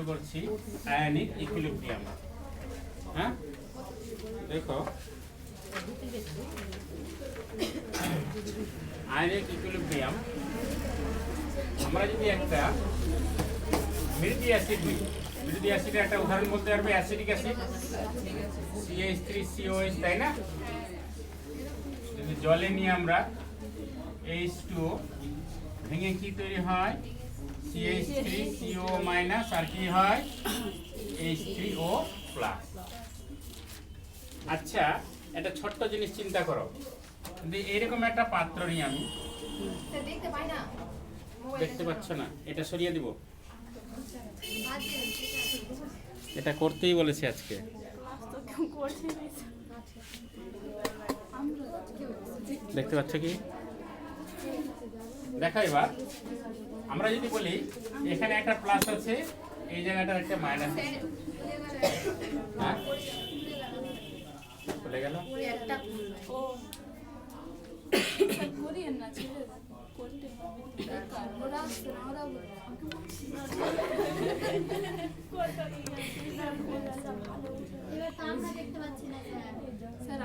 করছি ionic equilibrium. হ্যাঁ দেখো, আয়নিক ইকুইলিব্রিয়াম আমরা যদি একটা মৃদি অ্যাসিড নিই, মৃদি অ্যাসিডের একটা উদাহরণ বলতে পারবে অ্যাসিডিক অ্যাসিড CH3COH, তাই না? যদি জলে নিয়ে আমরা H2O ভেঙে কি তৈরি হয়? CH3CO- আর কি হয়? H3O+। আচ্ছা, একটা ছোট্ট জিনিস চিন্তা করো, যদি এরকম একটা পাত্র নিই আমি, দেখতে পাচ্ছ না, এটা সরিয়ে দিব, এটা করতেই বলেছে আজকে। দেখতে পাচ্ছ কি? দেখো এবার আমরা যদি বলি এখানে একটা প্লাস আছে, এই জায়গাটা একটা মাইনাস আছে, হ্যাঁ চলে গেল।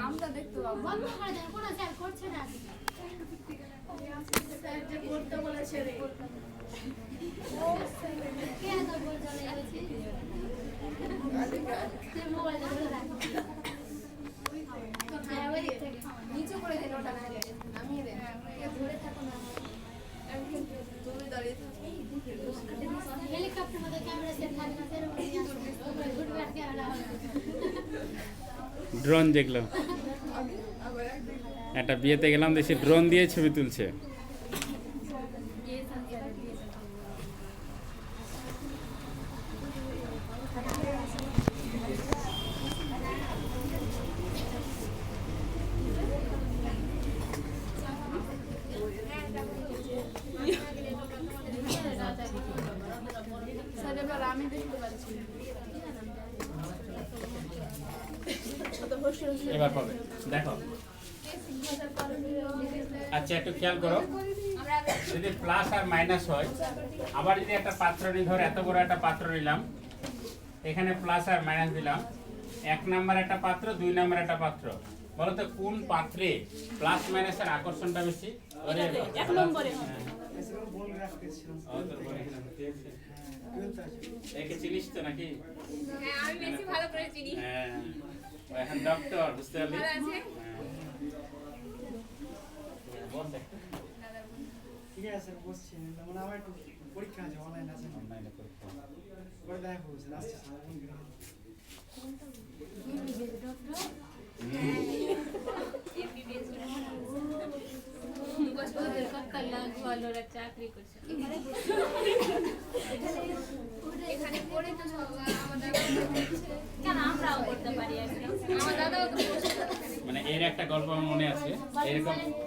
আমরা দেখতে পাবো নিচে করে দিন, ওটা আমি ধরে থাকো না, তুমি দাঁড়িয়ে থাকো। হেলিকপ্টার মধ্যে ক্যামেরা সেট থাকে না, সেরকম ক্যামেরা হবে। ড্রোন দেখলাম, একটা বিয়েতে গেলাম, দেশে ড্রোন দিয়ে ছবি তুলছে। আমি দেখতে পাচ্ছি এবার পাবে, দেখো। আচ্ছা একটু খেয়াল করো, যদি প্লাস আর মাইনাস হয়, আবার যদি একটা পাত্র নিই, ধর এত বড় একটা পাত্র নিলাম, এখানে প্লাস আর মাইনাস দিলাম, 1 নাম্বার একটা পাত্র, 2 নাম্বার একটা পাত্র, বলো তো কোন পাত্রে প্লাস মাইনাসের আকর্ষণটা বেশি? এক নম্বরে। একে চিনিস তো নাকি? হ্যাঁ, আমি বেশি ভালো করে চিনি। হ্যাঁ, ও এখন ডক্টর, বুঝতে পারলি? ভালো আছে? ঠিক আছে, বসছি, মানে আমার একটু পরীক্ষা আছে, অনলাইন আছে, অনলাইনে পরীক্ষা। পরে দেখা করছি, আসছি চাকরি করছে এখানে পড়ে তো কেন আমরাও করতে পারি, আমার দাদাও তো মানে এর একটা গল্প আমার মনে আছে,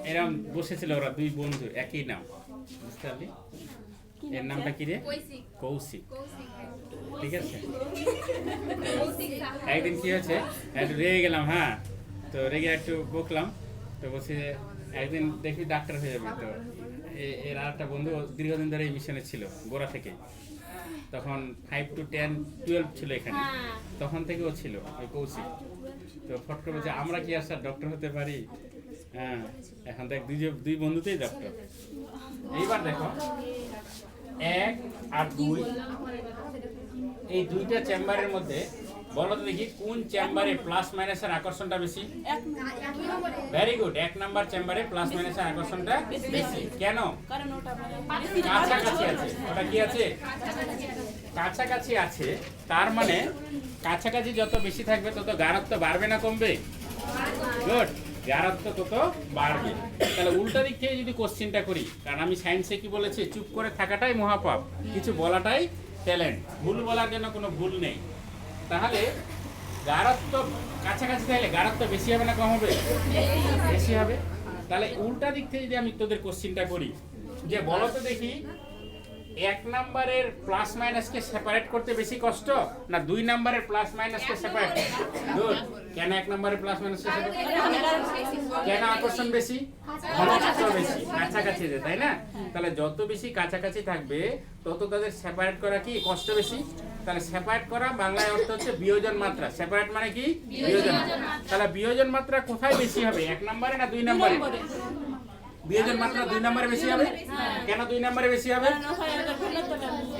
এরকম বসেছিল ওরা 2 বন্ধু, একই নাম, বুঝতে পারলি? এর নামটা কি রে? কৌশিক। ঠিক আছে, একদিন কি হয়েছে, একটু রেগে গেলাম, হ্যাঁ, তো রেগে একটু বকলাম, তো বলছি যে একদিন দেখবি ডাক্তার হয়ে যাবে। তো এর আর একটা বন্ধু দীর্ঘদিন ধরে এই মিশনে ছিল, গোড়া থেকে, তখন 5 to 10, 12 ছিল এখানে, তখন থেকে ও ছিল ওই কৌশিক। তো ফট করে বলছে আমরা কি আর স্যার ডক্টর হতে পারি? হ্যাঁ, এখন দেখ 2 বন্ধুতেই ডক্টর। এইবার দেখো 1 আর 2, এই 2টা চেম্বারের মধ্যে বলো তো দেখি কোন চেম্বারে প্লাস মাইনাসের আকর্ষণটা বেশি? ভেরি গুড, 1 নাম্বার চেম্বারে প্লাস মাইনাসের আকর্ষণটা বেশি। কেন? কাছাকাছি আছে। ওটা কি আছে? কাছাকাছি আছে, তার মানে কাছাকাছি যত বেশি থাকবে তত গাঢ়ত্ব বাড়বে না কমবে? গুড, গাঢ়ত্ব তত বাড়বে। তাহলে উল্টা দিক থেকে যদি কোশ্চেনটা করি, কারণ আমি সায়েন্সে কি বলেছি, চুপ করে থাকাটাই মহাপাপ, কিছু বলাটাই ট্যালেন্ট, ভুল বলার জন্য কোনো ভুল নেই। তাহলে গাঢ়ত্ব কাছাকাছি থাকলে গাঢ়ত্ব বেশি হবে না কম হবে? বেশি হবে। তাহলে উল্টা দিক থেকে যদি আমি তোদের কোশ্চেনটা করি, যে বলো তো দেখি 1 নাম্বারের প্লাস মাইনাসকে সেপারেট করতে বেশি কষ্ট না 2 নাম্বারের প্লাস মাইনাসকে সেপারেট? গুড। কেন 1 নাম্বারের প্লাস মাইনাসকে সেপারেট? কেন আকর্ষণ বেশি? ঘনত্ব বেশি, কাছাকাছি আছে, তাই না? তাহলে যত বেশি কাছাকাছি থাকবে তত তাদের সেপারেট করা কি কষ্ট বেশি? তাহলে সেপারেট করা বাংলায় অর্থ হচ্ছে বিয়োজন মাত্রা। সেপারেট মানে কি? বিয়োজন। তাহলে বিয়োজন মাত্রা কোথায় বেশি হবে, 1 নম্বরে না 2 নম্বরে? বিয়োজন মাত্রা 2 নম্বরে বেশি হবে। কেন 2 নম্বরে বেশি হবে?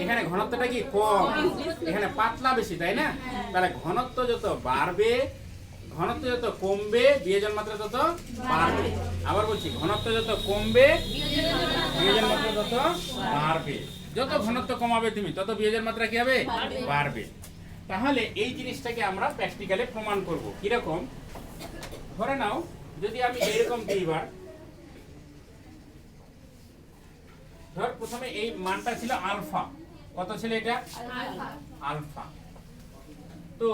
এখানে ঘনত্বটা কি কম, এখানে পাতলা বেশি, তাই না? তাহলে ঘনত্ব যত বাড়বে, ঘনত্ব যত কমবে, বিয়োজন মাত্রা তত বাড়বে। আবার বলছি, ঘনত্ব যত কমবে, বিয়োজন মাত্রা তত বাড়বে। যত ঘনত্ব কমাবে তুমি, তত বিয়োজন মাত্রা কি হবে? বাড়বে। তাহলে এই জিনিসটাকে আমরা প্র্যাকটিক্যালি প্রমাণ করব। কিরকম? ধরে নাও যদি আমি এরকম দিই, বার ধর প্রথমে এই মানটা ছিল আলফা। কত ছিল এটা? আলফা। তো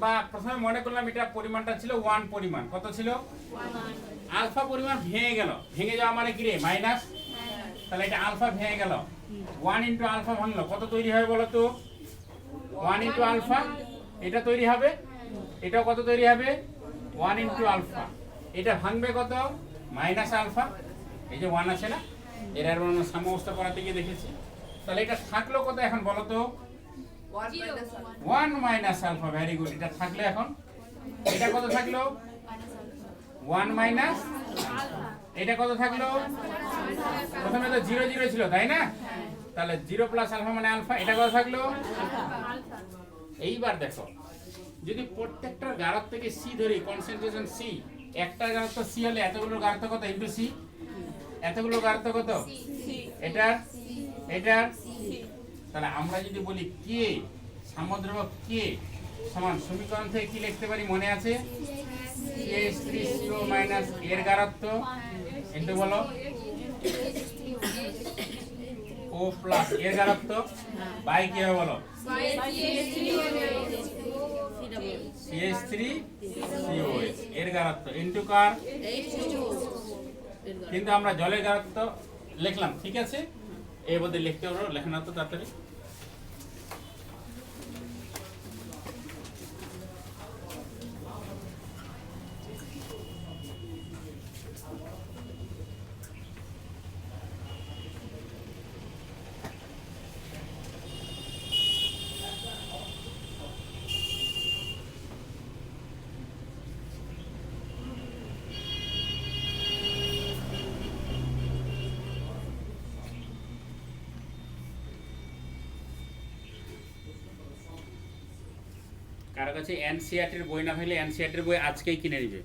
বা প্রথমে মনে করলাম এটা পরিমাণটা ছিল 1 পরিমাণ। কত ছিল? আলফা পরিমাণ ভেঙে গেল। ভেঙে যাওয়া মানে কি রে? মাইনাস। তাহলে এটা আলফা ভেঙে গেল, 1 ইন্টু আলফা ভাঙলো, কত তৈরি হবে বলো তো? 1 ইন্টু আলফা। এটা তৈরি হবে, এটাও কত তৈরি হবে? 1 ইন্টু আলফা। এটা ভাঙবে কত? Minus alpha. এই যে 1 আছে না, এর আর আমরা সাম্যাবস্থা করাতে গিয়ে দেখেছি। তাহলে এটা থাকলো কত এখন বলো তো? 1 মাইনাস আলফা। Very good. এটা থাকলে এখন এটা কত থাকলো? 1 মাইনাস। এটা কত থাকলো? প্রথমে তো 0 0 ছিল, তাই না? তাহলে 0 প্লাস আলফা মানে আলফা। এটা কত থাকলো? এইবার দেখো, যদি প্রত্যেকটার গাঢ়ত্ব থেকে সি ধরি, কনসেন্ট্রেশন সি, একটা গাঢ়ত্ব সি হলে এতগুলো গাঢ়ত্ব কত ইনটু সি? এতগুলো গাঢ়ত্ব কত? এটার এটার। তাহলে আমরা যদি বলি কে সামুদ্রিক কে সমান, সমীকরণ থেকে কি লিখতে পারি মনে আছে? CH3CO মাইনাস এর গাঢ়ত্ব ইনটু বলো O প্লাস এর গাঢ়ত্ব বাই কি হবে বলো? CH3COH এর গাঢ়ত্ব ইনটু কার? কিন্তু আমরা জলের গাঢ়ত্ব লিখলাম, ঠিক আছে? এই বলতে লিখতে পারো, লেখা না তো তাড়াতাড়ি। কারো কাছে এনসিইআরটির বই না থাকলে এনসিইআরটির বই আজকেই কিনে নিবে।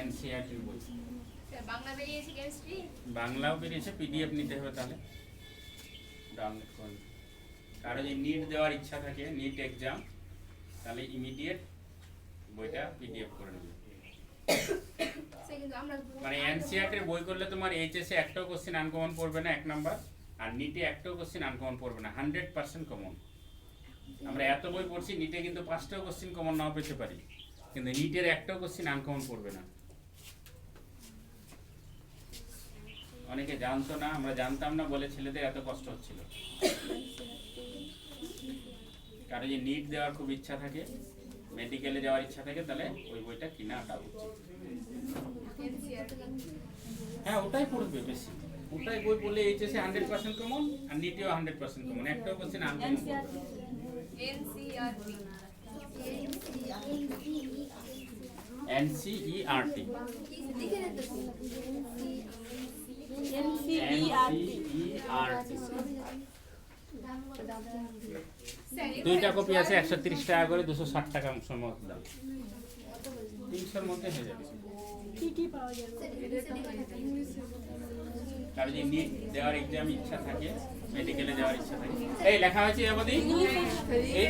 এনসিইআরটির বই বাংলা বেরিয়েছে, কেমিস্ট্রি বাংলাও বেরিয়েছে, পিডিএফ নিতে হবে তাহলে ডাউনলোড করুন। কারো যদি নিট দেওয়ার ইচ্ছা থাকে, নিট এক্সাম, তাহলে ইমিডিয়েট বইটা পিডিএফ করে নেবে। মানে এনসিইআরটির বই করলে তোমার এইচএসে একটাও কোশ্চেন আনকমন পড়বে না, 1 নাম্বার। আর নিটে একটাও কোশ্চেন আনকমন পড়বে না, 100% কমন। আমরা এত বই পড়ছি, নিটে কিন্তু 5টাও কোশ্চেন কমন নাও পেতে পারি, কিন্তু নিটের একটাও কোশ্চেন আনকমন পড়বে না। অনেকে জানতো না, আমরা জানতাম না বলে ছেলেদের এত কষ্ট হচ্ছিল। কারো যে নিট দেওয়ার খুব ইচ্ছা থাকে, মেডিকেলে যাওয়ার ইচ্ছা থাকে, তাহলে ওই বইটা কিনাটা উচিত। হ্যাঁ, ওটাই পড়বে বেশি। ওটাই বই পড়লে এইচএসে 100% কমন, আর নিটেও 100% কমন। একটাও কোশ্চেন আনকমন পড়বে না। এনসিইআরটি দুইটা কপি আছে, 130 টাকা করে, 260 টাকা সম্ভবত দাম। 300-র মধ্যে হয়ে যাবে। কারো যদি নিট দেওয়ার এক্সাম ইচ্ছা থাকে, মেডিকেলে যাওয়ার ইচ্ছা থাকে, এই লেখা হয়েছে এবারে এই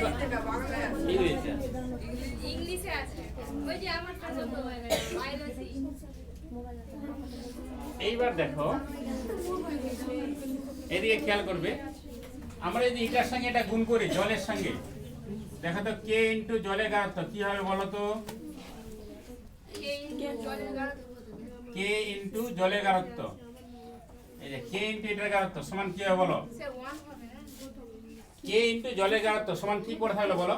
কি হয়েছে? ইংলিশে আছে, ওই যে আমার কাছে বায়োলজি। এইবার দেখো, এদিকে খেয়াল করবে, আমরা যদি এটার সঙ্গে এটা গুণ করি জলের সঙ্গে, দেখো তো কে ইন্টু জলের গাঢ়ত্ব কি হবে বলো তো? কে ইন্টু জলের গাঢ়ত্ব, এই যে কে ইন্টু এটার গাঢ়ত্ব সমান কি হবে বলো? কে ইন্টু জলের গাঢ়ত্ব সমান কি পড়ে থাকলো বলো?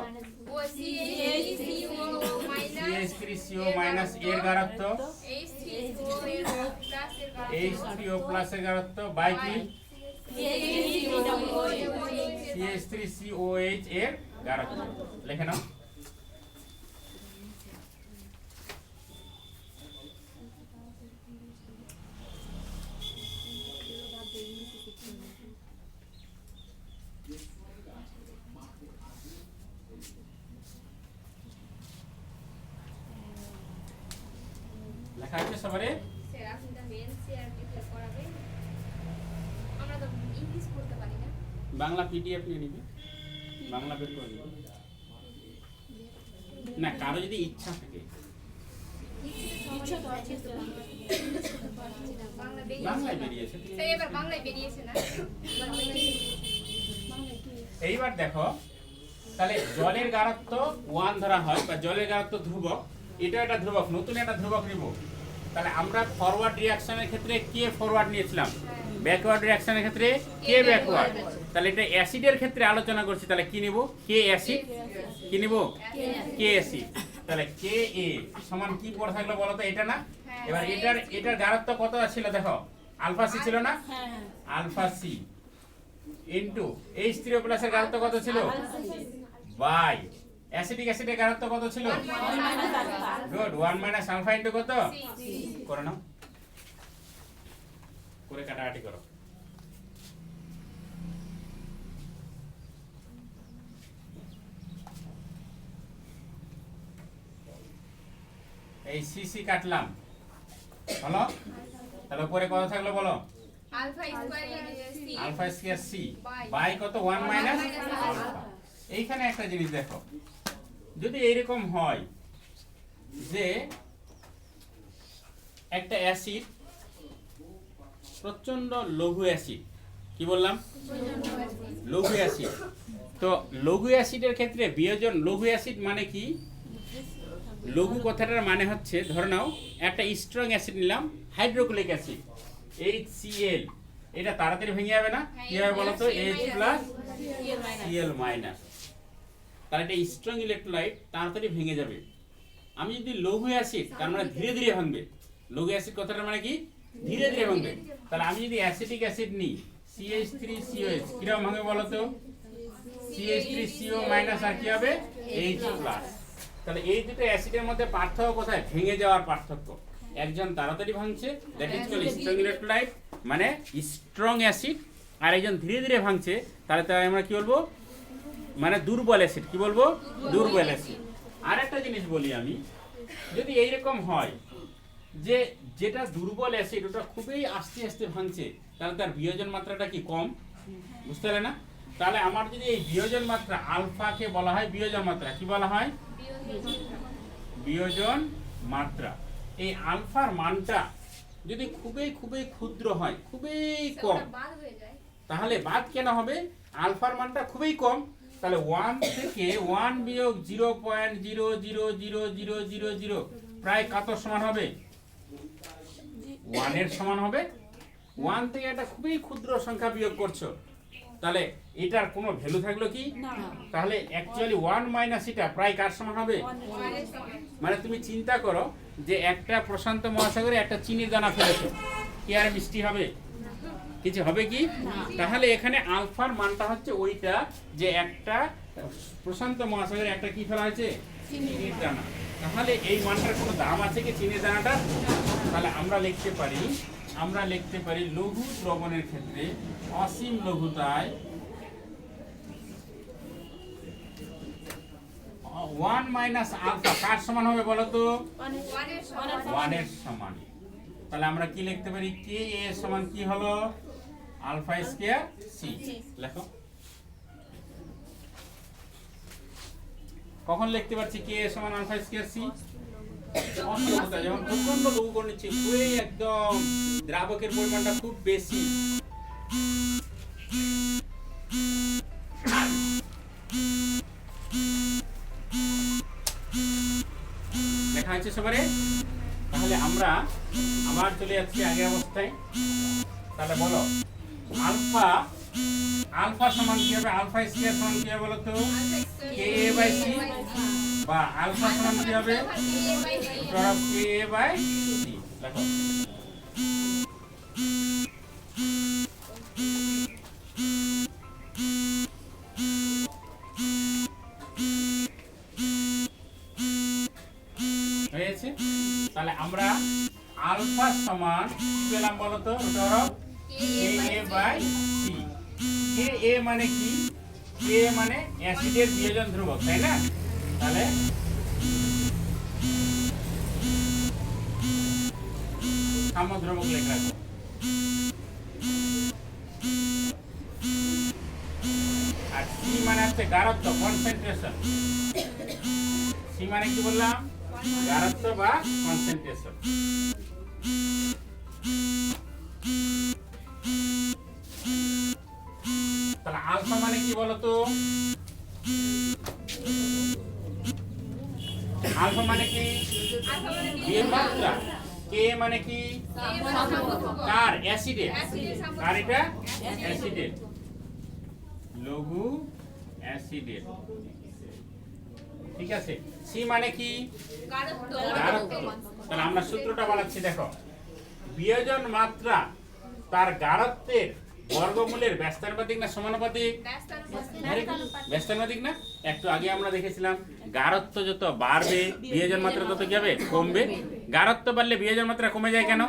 CH3CO মাইনাস এর গাঢ়ত্ব H3O এর প্লাস এর H3O প্লাস এর গাঢ়ত্ব বাই কি CH3COH এর গাঢ়ত্ব লিখে নাও। লেখা আছে সবারে? স্যার আপনি তাহলে এনসিইআরটি তে করাবেন। আমরা তো ইংলিশ পড়তে পারি না। বাংলা পিডিএফ নিয়ে নিবে, বাংলা বের করে নিবে। না কারো যদি ইচ্ছা থাকে বাংলা বাংলায় বেরিয়েছে বেরিয়েছে। স্যার এবার বাংলায় বেরিয়েছে না এইবার দেখো তাহলে জলের গাঢ়ত্ব 1 ধরা হয় বা জলের গাঢ়ত্ব ধ্রুবক, এটা একটা ধ্রুবক, নতুন একটা ধ্রুবক নিব। তাহলে আমরা ফরওয়ার্ড রিঅ্যাকশনের ক্ষেত্রে কে ফরওয়ার্ড নিয়েছিলাম, ব্যাকওয়ার্ড রিঅ্যাকশনের ক্ষেত্রে কে ব্যাকওয়ার্ড। তাহলে এটা অ্যাসিডের ক্ষেত্রে আলোচনা করছি, তাহলে কি নিব কে অ্যাসিড, কি নিব কে অ্যাসিড। তাহলে কে এ সমান কি পড়ে থাকলো বলো তো, এটা না। এবার এটার গাঢ়ত্ব কত ছিল দেখো, আলফা সি ছিল না, আলফা সি ইনটু H3O প্লাসের গাঢ়ত্ব কত ছিল বাই অ্যাসিডিক অ্যাসিডের গাঢ়ত্ব কত ছিল গুড 1 মাইনাস আলফা ইনটু কত করে নাও, করে কাটাকাটি করো। এই সিসি কাটলাম হলো, তাহলে উপরে কত থাকলো বলো, alpha square C alpha square C by কত 1 মাইনাস আলফা। এইখানে একটা জিনিস দেখো, যদি এইরকম হয় যে একটা অ্যাসিড প্রচন্ড লঘু অ্যাসিড, কি বললাম লঘু অ্যাসিড, তো লঘু অ্যাসিডের ক্ষেত্রে বিয়োজন, লঘু অ্যাসিড মানে কি, লঘু কথাটার মানে হচ্ছে ধরে নাও একটা স্ট্রং অ্যাসিড নিলাম হাইড্রোক্লোরিক অ্যাসিড HCl, এটা তাড়াতাড়ি ভেঙে যাবে না, কি হবে বলো তো H প্লাস Cl মাইনাস, তাহলে এটা স্ট্রং ইলেকট্রোলাইট তাড়াতাড়ি ভেঙে যাবে। আমি যদি লঘু অ্যাসিড তার মানে ধীরে ধীরে ভাঙবে, লঘু অ্যাসিড কথাটার মানে কি ধীরে ধীরে ভাঙবে, তাহলে আমি যদি অ্যাসিটিক অ্যাসিড নিই CH3COH কিরকম ভাঙবে বলো তো, CH3CO মাইনাস আর কি হবে H প্লাস। তাহলে এই দুটো অ্যাসিডের মধ্যে পার্থক্য কোথায়, ভেঙে যাওয়ার পার্থক্য, একজন তাড়াতাড়ি ভাঙছে that is called strong electrolyte মানে স্ট্রং অ্যাসিড, আর একজন ধীরে ধীরে ভাঙছে তাহলে তাই আমরা কি বলবো মানে দুর্বল অ্যাসিড, কি বলবো দুর্বল অ্যাসিড। আর একটা জিনিস বলি আমি, যদি এইরকম হয় যে যেটা দুর্বল অ্যাসিড ওটা খুবই আস্তে আস্তে ভাঙছে তাহলে তার বিয়োজন মাত্রাটা কি কম, বুঝতে পারলে না। তাহলে আমার যদি এই বিয়োজন মাত্রা আলফাকে বলা হয় বিয়োজন মাত্রা, কি বলা হয় বিয়োজন মাত্রা। এই আলফার মানটা যদি খুবই খুবই ক্ষুদ্র হয়, খুবই কম, বাদ হয়ে যায়, তাহলে বাদ কেন হবে, আলফার মানটা খুবই কম, তাহলে 1 থেকে 1 বিয়োগ 0.00000 প্রায় কত সমান হবে 1 এর সমান হবে। 1 থেকে একটা খুবই ক্ষুদ্র সংখ্যা বিয়োগ করছো, তাহলে এটার কোনো ভ্যালু থাকলো কি, তাহলে অ্যাকচুয়ালি 1 মাইনাস এটা প্রায় কার সমান হবে, মানে তুমি চিন্তা করো যে একটা প্রশান্ত মহাসাগরে একটা চিনির দানা ফেলেছো, কি আর মিষ্টি হবে, কিছু হবে কি, তাহলে এখানে আলফার মানটা হচ্ছে ওইটা যে একটা প্রশান্ত মহাসাগরে একটা কি ফেলা হয়েছে চিনির দানা, তাহলে এই মানটার কোনো দাম আছে কি চিনির দানাটা, তাহলে আমরা লিখতে পারি লঘু দ্রবণের ক্ষেত্রে অসীম লঘুতায় 1 মাইনাস আলফা কার সমান হবে বলো তো 1 এর সমান। তাহলে আমরা কি লিখতে পারি কে এর সমান কি হলো আলফা স্কয়ার সি, লেখো কখন লিখতে পারছি কে এর সমান আলফা স্কয়ার সি, অসীমতা যখন প্রচন্ড লঘু করে নিচ্ছি, খুবই একদম দ্রাবকের পরিমাণটা খুব বেশি, লেখা হয়েছে সবারে। তাহলে আমরা আবার চলে যাচ্ছি আগের অবস্থায়, তাহলে বলো আলফা সমান কি হবে, আলফা স্কয়ার সমান কি হবে বলো তো কে এ বাই সি বা আলফা সমান কি হবে root of K A by C দেখো হয়েছে। তাহলে আমরা আলফা সমান কি পেলাম বলতো root of K A by C. K A মানে কি? কে মানে অ্যাসিডের বিয়োজন ধ্রুবক, তাই না? তাহলে সাম্য ধ্রুবক লেখা আছে। আর সি মানে হচ্ছে গারত্ব, কনসেন্ট্রেশন। সি মানে কি বললাম? গারত্ব বা কনসেন্ট্রেশন। তাহলে আলফা মানে কি বলতো? আলফা মানে কি? বিয়ের মাত্রা। কে মানে কি? কার? অ্যাসিডের। কার এটা? অ্যাসিডের, লঘু অ্যাসিডের। ঠিক আছে। সি মানে কি? গারত্ব। তাহলে আমরা সূত্রটা বানাচ্ছি, দেখো। বিয়োজন মাত্রা তার গারত্বের বর্গমূলের ব্যস্তানুপাতিক না সমানুপাতিক? ব্যস্তানুপাতিক না? একটু আগে আমরা দেখেছিলাম গারত্ব যত বাড়বে বিয়োজন মাত্রা তত কি হবে? কমবে। গারত্ব বাড়লে বিয়োজন মাত্রা কমে যায় কেন?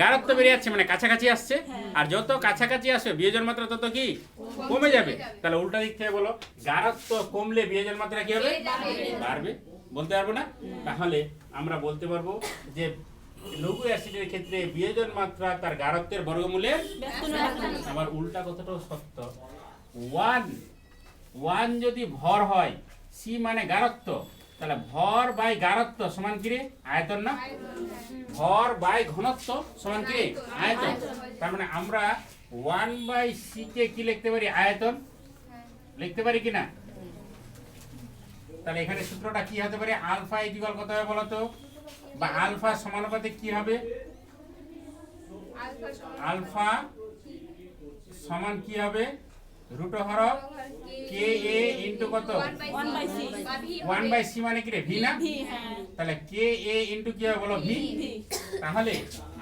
গারত্ব বেড়ে যাচ্ছে মানে কাছাকাছি আসছে, আর যত কাছাকাছি আসবে বিয়োজন মাত্রা তত কি কমে যাবে। তাহলে উল্টা দিক থেকে বলো, গারত্ব কমলে বিয়োজন মাত্রা কি হবে? বাড়বে। বলতে পারবো না? তাহলে আমরা বলতে পারবো যে লঘু অ্যাসিডের ক্ষেত্রে বিয়োজন মাত্রা তার গারত্বের বর্গমূলের। আবার উল্টা কথাটাও সত্য। 1 যদি ভর হয়, সি মানে গারত্ব, তাহলে ভর বাই গারত্ব সমান কি রে? আয়তন না? ভর বাই ঘনত্ব সমান কি রে? আয়তন। তার মানে আমরা 1/c কে কি লিখতে পারি? আয়তন লিখতে পারি কি না? তাহলে এখানে সূত্রটা কি হতে পারে? আলফা ইকুয়াল কত হবে বলো তো? বা আলফা সমানুপাতিক কি হবে? আলফা সমান কি হবে? রুট হর কে এ ইনটু কত? 1/c মানে কি রে? ভি না? তাহলে কে এ ইনটু কি হবে বলো? ভি। তাহলে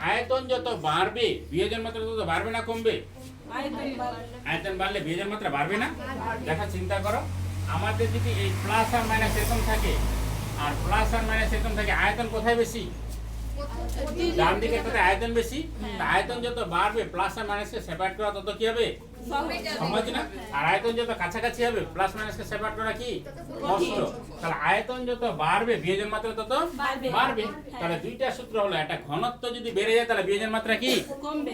আয়তন যত বাড়বে বিয়োজন মাত্রা তত বাড়বে না কমবে? আয়তন বাড়লে বিয়োজন মাত্রা বাড়বে না? দেখা, চিন্তা করো, আমাদের যদি এই প্লাস আর মাইনাস এরকম থাকে আর প্লাস আর মাইনাস এরকম থাকে, আয়তন কোথায় বেশি? ডান দিকে কোথায় আয়তন বেশি? তা আয়তন যত বাড়বে প্লাস আর মাইনাসকে সেপারেট করা তত কি হবে? সহজ না? আর আয়তন যত কাছাকাছি হবে প্লাস মাইনাসকে সেপারেট করা কি কষ্ট। তাহলে আয়তন যত বাড়বে বিয়োজন মাত্রা তত বাড়বে। তাহলে দুইটা সূত্র হলো, একটা ঘনত্ব যদি বেড়ে যায় তাহলে বিয়োজন মাত্রা কি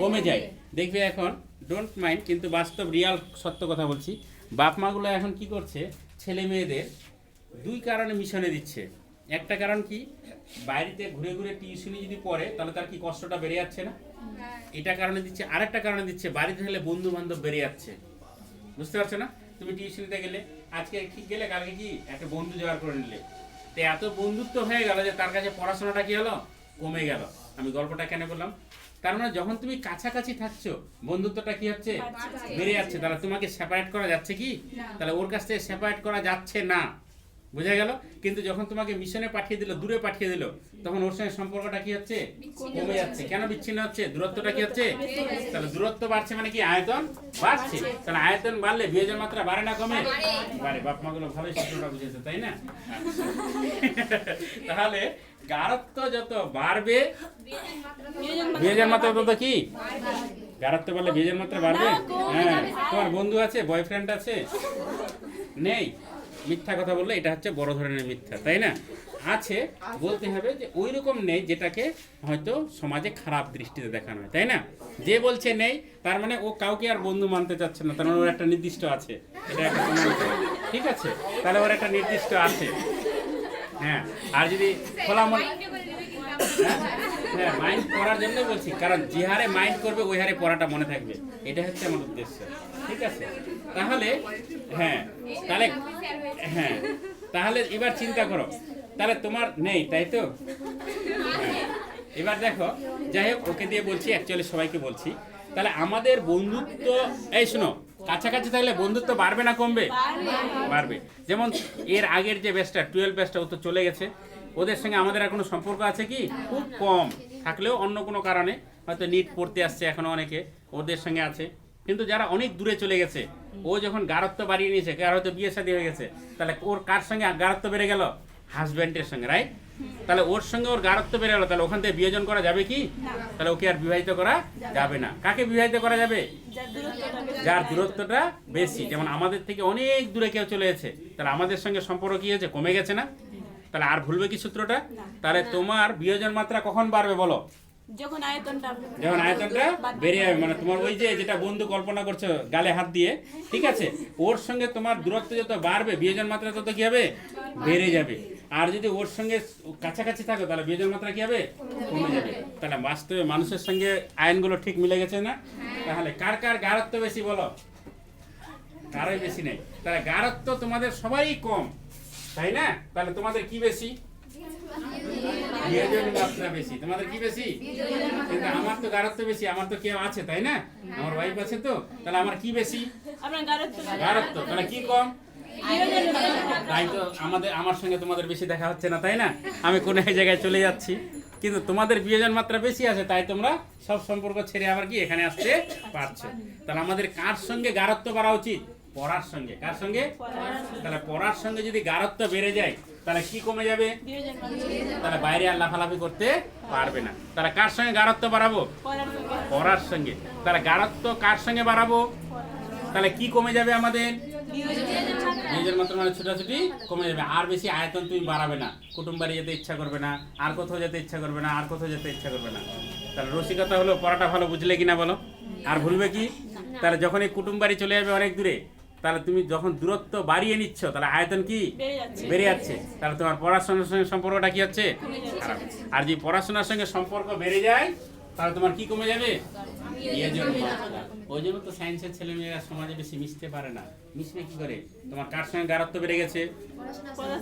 কমে যায়। দেখবে এখন ডোন্ট মাইন্ড, কিন্তু বাস্তব রিয়াল সত্য কথা বলছি। বাপ মাগুলো এখন কি করছে? ছেলে মেয়েদের দুই কারণে মিশনে দিচ্ছে। একটা কারণ কি? বাইরেতে ঘুরে ঘুরে টিউশনি যদি পড়ে তাহলে তার কি কষ্টটা বেড়ে যাচ্ছে না? এটা কারণে দিচ্ছে। আরেকটা কারণে দিচ্ছে, বাড়িতে হলে বন্ধু বান্ধব বেড়ে যাচ্ছে। বুঝতে পারছো না? তুমি টিউশনিতে গেলে, আজকে ঠিক গেলে, কালকে কি একটা বন্ধু জোগাড় করে নিলে, তো এত বন্ধুত্ব হয়ে গেল যে তার কাছে পড়াশোনাটা কি হলো? কমে গেল। আমি গল্পটা কেন বললাম? তার মানে যখন তুমি কাছাকাছি থাকছো বন্ধুত্বটা কি হচ্ছে? বেড়ে যাচ্ছে। তাহলে তোমাকে সেপারেট করা যাচ্ছে কি? তাহলে ওর কাছ থেকে সেপারেট করা যাচ্ছে না। বুঝা গেল? কিন্তু যখন তোমাকে মিশনে পাঠিয়ে দিল, দূরে পাঠিয়ে দিল, তখন ওর সঙ্গে সম্পর্কটা কি হচ্ছে? কমে যাচ্ছে। কেন বিচ্ছিন্ন হচ্ছে? দূরত্বটা কি হচ্ছে? তাহলে দূরত্ব বাড়ছে মানে কি? আয়তন বাড়ছে। তাহলে আয়তন বাড়লে বিয়োজন মাত্রা বাড়ে না কমে? বাড়ে। বাপ মা গুলো ভালোই সূত্রটা বুঝেছে, তাই না? তাহলে গারত্ব যত বাড়বে বিয়োজন মাত্রা তত কি? গারত্ব বাড়লে বিয়োজন মাত্রা বাড়বে। হ্যাঁ, তোমার বন্ধু আছে, বয়ফ্রেন্ড আছে? নেই? মিথ্যা কথা বললে এটা হচ্ছে বড় ধরনের মিথ্যা, তাই না? আছে, বলতে হবে যে ওই রকম নেই যেটাকে হয়তো সমাজে খারাপ দৃষ্টিতে দেখানো হয়, তাই না? যে বলছে নেই তার মানে ও কাউকে আর বন্ধু মানতে চাচ্ছে না, তার মানে ওর একটা নির্দিষ্ট আছে। এটা একটা ঠিক আছে? তাহলে ওর একটা নির্দিষ্ট আছে। হ্যাঁ, আর যদি খোলা মন, হ্যাঁ, মাইন্ড করার জন্য বলছি, কারণ যে হারে মাইন্ড করবে ওই হারে পড়াটা মনে থাকবে। এটা হচ্ছে আমার উদ্দেশ্য। ঠিক আছে? তাহলে হ্যাঁ, তাহলে হ্যাঁ, তাহলে এবার চিন্তা করো, তাহলে তোমার নেই, তাই তো? হ্যাঁ, এবার দেখো, যাই হোক, ওকে দিয়ে বলছি, অ্যাকচুয়ালি সবাইকে বলছি। তাহলে আমাদের বন্ধুত্ব, এই শোনো, কাছাকাছি থাকলে বন্ধুত্ব বাড়বে না কমবে? বাড়বে। যেমন এর আগের যে ব্যাচটা 12 ব্যাচটা ও তো চলে গেছে, ওদের সঙ্গে আমাদের আর কোনো সম্পর্ক আছে কি? খুব কম, থাকলেও অন্য কোনো কারণে, হয়তো নিট পড়তে আসছে এখনো অনেকে, ওদের সঙ্গে আছে। কিন্তু যারা অনেক দূরে চলে গেছে, ও যখন গারত্ব বাড়িয়ে নিয়েছে, কার হয়তো বিয়ে শাদী হয়ে গেছে, তাহলে ওর কার সঙ্গে গারত্ব বেড়ে গেল? হাজব্যান্ডের সঙ্গে, রাইট? তাহলে ওর সঙ্গে ওর গারত্ব বেড়ে গেল, তাহলে ওখান থেকে বিয়োজন করা যাবে কি? তাহলে ওকে আর বিবাহিত করা যাবে না। কাকে বিবাহিত করা যাবে? যার দূরত্বটা বেশি। যেমন আমাদের থেকে অনেক দূরে কেউ চলে গেছে, তাহলে আমাদের সঙ্গে সম্পর্ক কি হয়েছে? কমে গেছে না? তাহলে আর ভুলবে কি সূত্রটা? তাহলে তোমার বিয়োজন মাত্রা কখন বাড়বে বলো? যখন আয়তনটা বেড়ে যাবে। মানে তোমার ওই যে যেটা বন্ধু কল্পনা করছো গালে হাত দিয়ে, ঠিক আছে, ওর সঙ্গে তোমার দূরত্ব যত বাড়বে বিয়োজন মাত্রা তত কি হবে? বেড়ে যাবে। আর যদি ওর সঙ্গে কাছাকাছি থাকো তাহলে বিয়োজন মাত্রা কি হবে? কমে যাবে। তাহলে বাস্তবে মানুষের সঙ্গে আইনগুলো ঠিক মিলে গেছে না? তাহলে কার কার গারত্ব বেশি বলো? কারোই বেশি নেই। তাহলে গারত্ব তোমাদের সবাই কম, তাই না? তাহলে তোমাদের কি বেশি? বিয়োজন মাত্রা বেশি। তোমাদের কি বেশি? কিন্তু আমার তো গারত্ব বেশি, আমার তো কেউ আছে, তাই না? আমার ওয়াইফ আছে তো, তাহলে আমার কি বেশি? আপনার গারত্ব গারত্ব। তাহলে কি কম? তাই তো আমার সঙ্গে তোমাদের বেশি দেখা হচ্ছে না, তাই না? আমি কোন এক জায়গায় চলে যাচ্ছি, কিন্তু তোমাদের বিয়োজন মাত্রা বেশি আছে, তাই তোমরা সব সম্পর্ক ছেড়ে আবার কি এখানে আসতে পারছো। তাহলে আমাদের কার সঙ্গে গারত্ব বাড়া উচিত? পড়ার সঙ্গে। কার সঙ্গে? তাহলে পড়ার সঙ্গে যদি গারত্ব বেড়ে যায় তাহলে কি কমে যাবে? তাহলে বাইরে আর লাফালাফি করতে পারবে না। তাহলে কার সঙ্গে গারত্ব বাড়াবো? পড়ার সঙ্গে। তাহলে গারত্ব কার সঙ্গে বাড়াবো? তাহলে কি কমে যাবে আমাদের? নিজের মাত্র মানে ছোটাছুটি কমে যাবে। আর বেশি আয়তন তুমি বাড়াবে না, কুটুম বাড়ি যেতে ইচ্ছা করবে না, আর কোথাও যেতে ইচ্ছা করবে না, আর কোথাও যেতে ইচ্ছা করবে না। তাহলে রসিকতা হলো পড়াটা ভালো, বুঝলে কিনা বলো? আর ভুলবে কি? তাহলে যখন এই কুটুম বাড়ি চলে যাবে অনেক দূরে, তাহলে তুমি যখন দূরত্ব বাড়িয়ে নিচ্ছ তাহলে আয়তন কি বেড়ে যাচ্ছে, তাহলে তোমার পড়াশোনার সঙ্গে সম্পর্কটা কি হচ্ছে? খারাপ। আর যদি পড়াশোনার সঙ্গে সম্পর্ক বেড়ে যায় তাহলে তোমার কি কমে যাবে? ওই জন্য তো সায়েন্সের ছেলেমেয়েরা সমাজে বেশি মিশতে পারে না। মিশবে কি করে? তোমার কার সঙ্গে গারত্ব বেড়ে গেছে?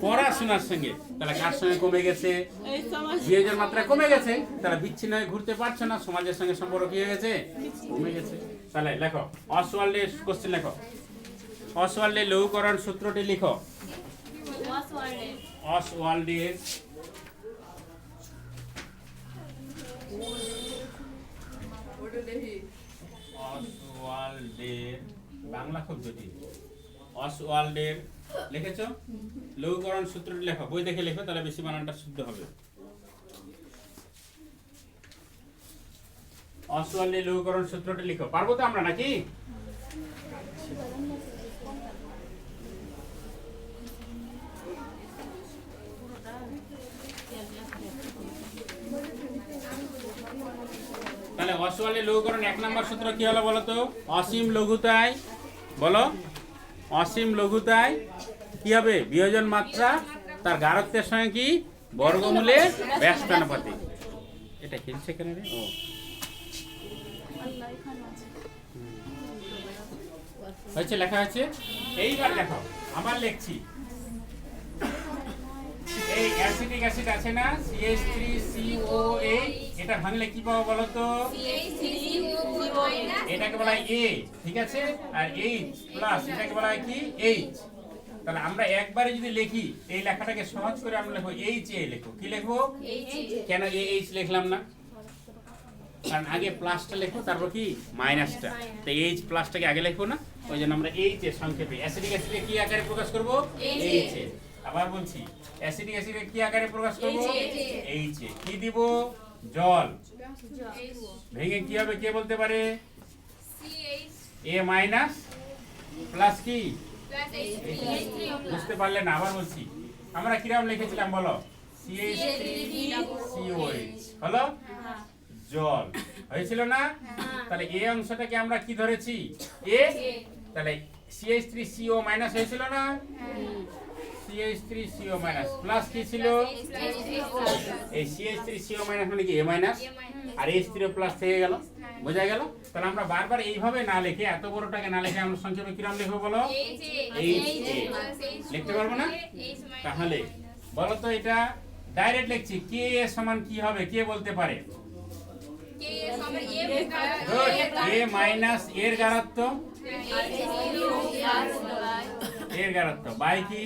পড়াশোনার সঙ্গে। তাহলে কার সঙ্গে কমে গেছে? বিয়োজন মাত্রা কমে গেছে। তাহলে বিচ্ছিন্ন হয়ে ঘুরতে পারছো না, সমাজের সঙ্গে সম্পর্ক কি হয়ে গেছে? কমে গেছে। তাহলে লেখো অসওয়াল্ডের কোশ্চেন, লেখো অসওয়াল্ডের লঘুকরণ সূত্রটি লিখো। অসওয়াল্ডের বাংলা খুব জটিল। অসওয়াল্ডের লিখেছো? লঘুকরণ সূত্রটি লেখো, বই দেখে লেখো, তাহলে বেশি বানানটা শুদ্ধ হবে। অসওয়াল্ডের লঘুকরণ সূত্রটি লিখো। পারবো তো আমরা নাকি? তাহলে অসওয়াল্ডের লঘুকরণ 1 নম্বর সূত্র কি হলো বলো তো? অসীম লঘুতায়, বলো অসীম লঘুতায় কি হবে? বিয়োজন মাত্রা তার গারত্বের সঙ্গে কি? বর্গমূলে ব্যস্তানুপাতিক। এটা খেলছে কেন রে? ও হয়েছে, লেখা হয়েছে। এইবার দেখো আবার লিখছি। এই অ্যাসিটিক অ্যাসিড আছে না, CH3COH, এটা ভাঙলে কি পাবো বলো তো? এটাকে বলা হয় A, ঠিক আছে? আর H প্লাস এটাকে বলা হয় কি? H। তাহলে আমরা একবারে যদি লিখি, এই লেখাটাকে সহজ করে আমরা লিখবো HA লিখবো। কি লিখবো? কেন AH লিখলাম না? কারণ আগে প্লাসটা লিখবো, তারপর কি মাইনাসটা। তো H প্লাসটাকে আগে লিখবো না, ওই জন্য আমরা H এর সংক্ষেপে অ্যাসিটিক অ্যাসিডে কি আকারে প্রকাশ করব? H এ। আবার বলছি, অ্যাসিটিক অ্যাসিডে কি আকারে প্রকাশ করব? H এ। কি দিব? জল। ভেঙে কি হবে কে বলতে পারে? A মাইনাস প্লাস কি? বুঝতে পারলে না? আবার বলছি, আমরা কিরকম লিখেছিলাম বলো? CH3COH হলো জল, হয়েছিল না? তাহলে এই অংশটাকে আমরা কি ধরেছি? A। তাহলে CH3CO মাইনাস হয়েছিল না? CH3CO মাইনাস প্লাস কি ছিল? এই CH3CO মাইনাস মানে কি A minus, R H3 plus থেকে গেল, বোঝা গেল? তাহলে আমরা বারবার এইভাবে না লিখে, এত বড়টাকে না লিখে আমরা সংক্ষেপে কিরকম লিখবো বলো? HA লিখতে পারবো না? তাহলে বলো তো, এটা ডাইরেক্ট লিখছি। কে সমান কি হবে কে বলতে পারে? A মাইনাস এর গারত্ব এর গারত্ব বাই কি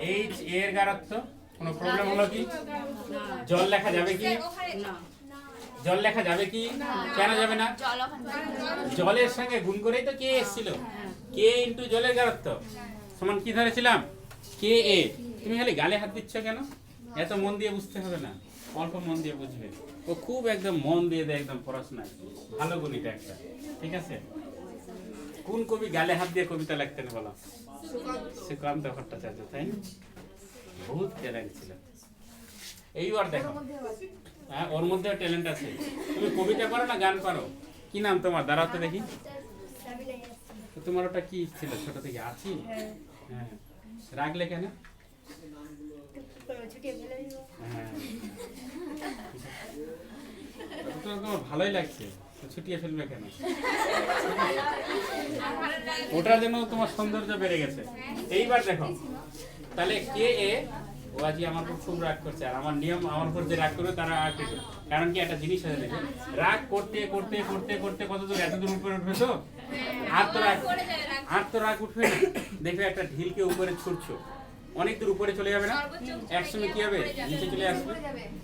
এইচ এর গারত্ব কোনো প্রবলেম হলো কি জল লেখা যাবে কি জল লেখা যাবে কি কেন যাবে না জলের সঙ্গে গুণ করেই তো কে এসেছিল কে ইনটু জলের গারত্ব সমান কি ধরেছিলাম কে এ তুমি খালি গালে হাত দিচ্ছ কেন এত মন দিয়ে বুঝতে হবে না অল্প মন দিয়ে বুঝবে ও খুব একদম মন দিয়ে দেয় একদম পড়াশোনায় ভালো গুণ এটা একটা ঠিক আছে কোন কবি গালে হাত দিয়ে কবিতা লিখতেন বলো সুকান্ত ভট্টাচার্য তাই না বহুত ট্যালেন্ট ছিল এইবার দেখো হ্যাঁ ওর মধ্যেও ট্যালেন্ট আছে তুমি কবিতা পারো না গান পারো কি নাম তোমার দাঁড়াও তো দেখি তো তোমার ওটা কি ছিল ছোট থেকে আছি হ্যাঁ রাখলে কেন হ্যাঁ ওটা তোমার ভালোই লাগছে তো ছুটিয়ে ফেলবে কেন ওটার জন্য তোমার সৌন্দর্য বেড়ে গেছে এইবার দেখো তাহলে কে এ ও আজকে আমার উপর খুব রাগ করছে আর আমার নিয়ম আমার উপর যে রাগ করবে তারা আর কিছু কারণ কি একটা জিনিস আছে দেখো রাগ করতে করতে করতে করতে কত দূর এত দূর উপরে উঠবে তো আর তো রাগ উঠবে না দেখবে একটা ঢিলকে উপরে ছুটছো অনেক দূর উপরে চলে যাবে না একসময় কি হবে নিচে চলে আসবে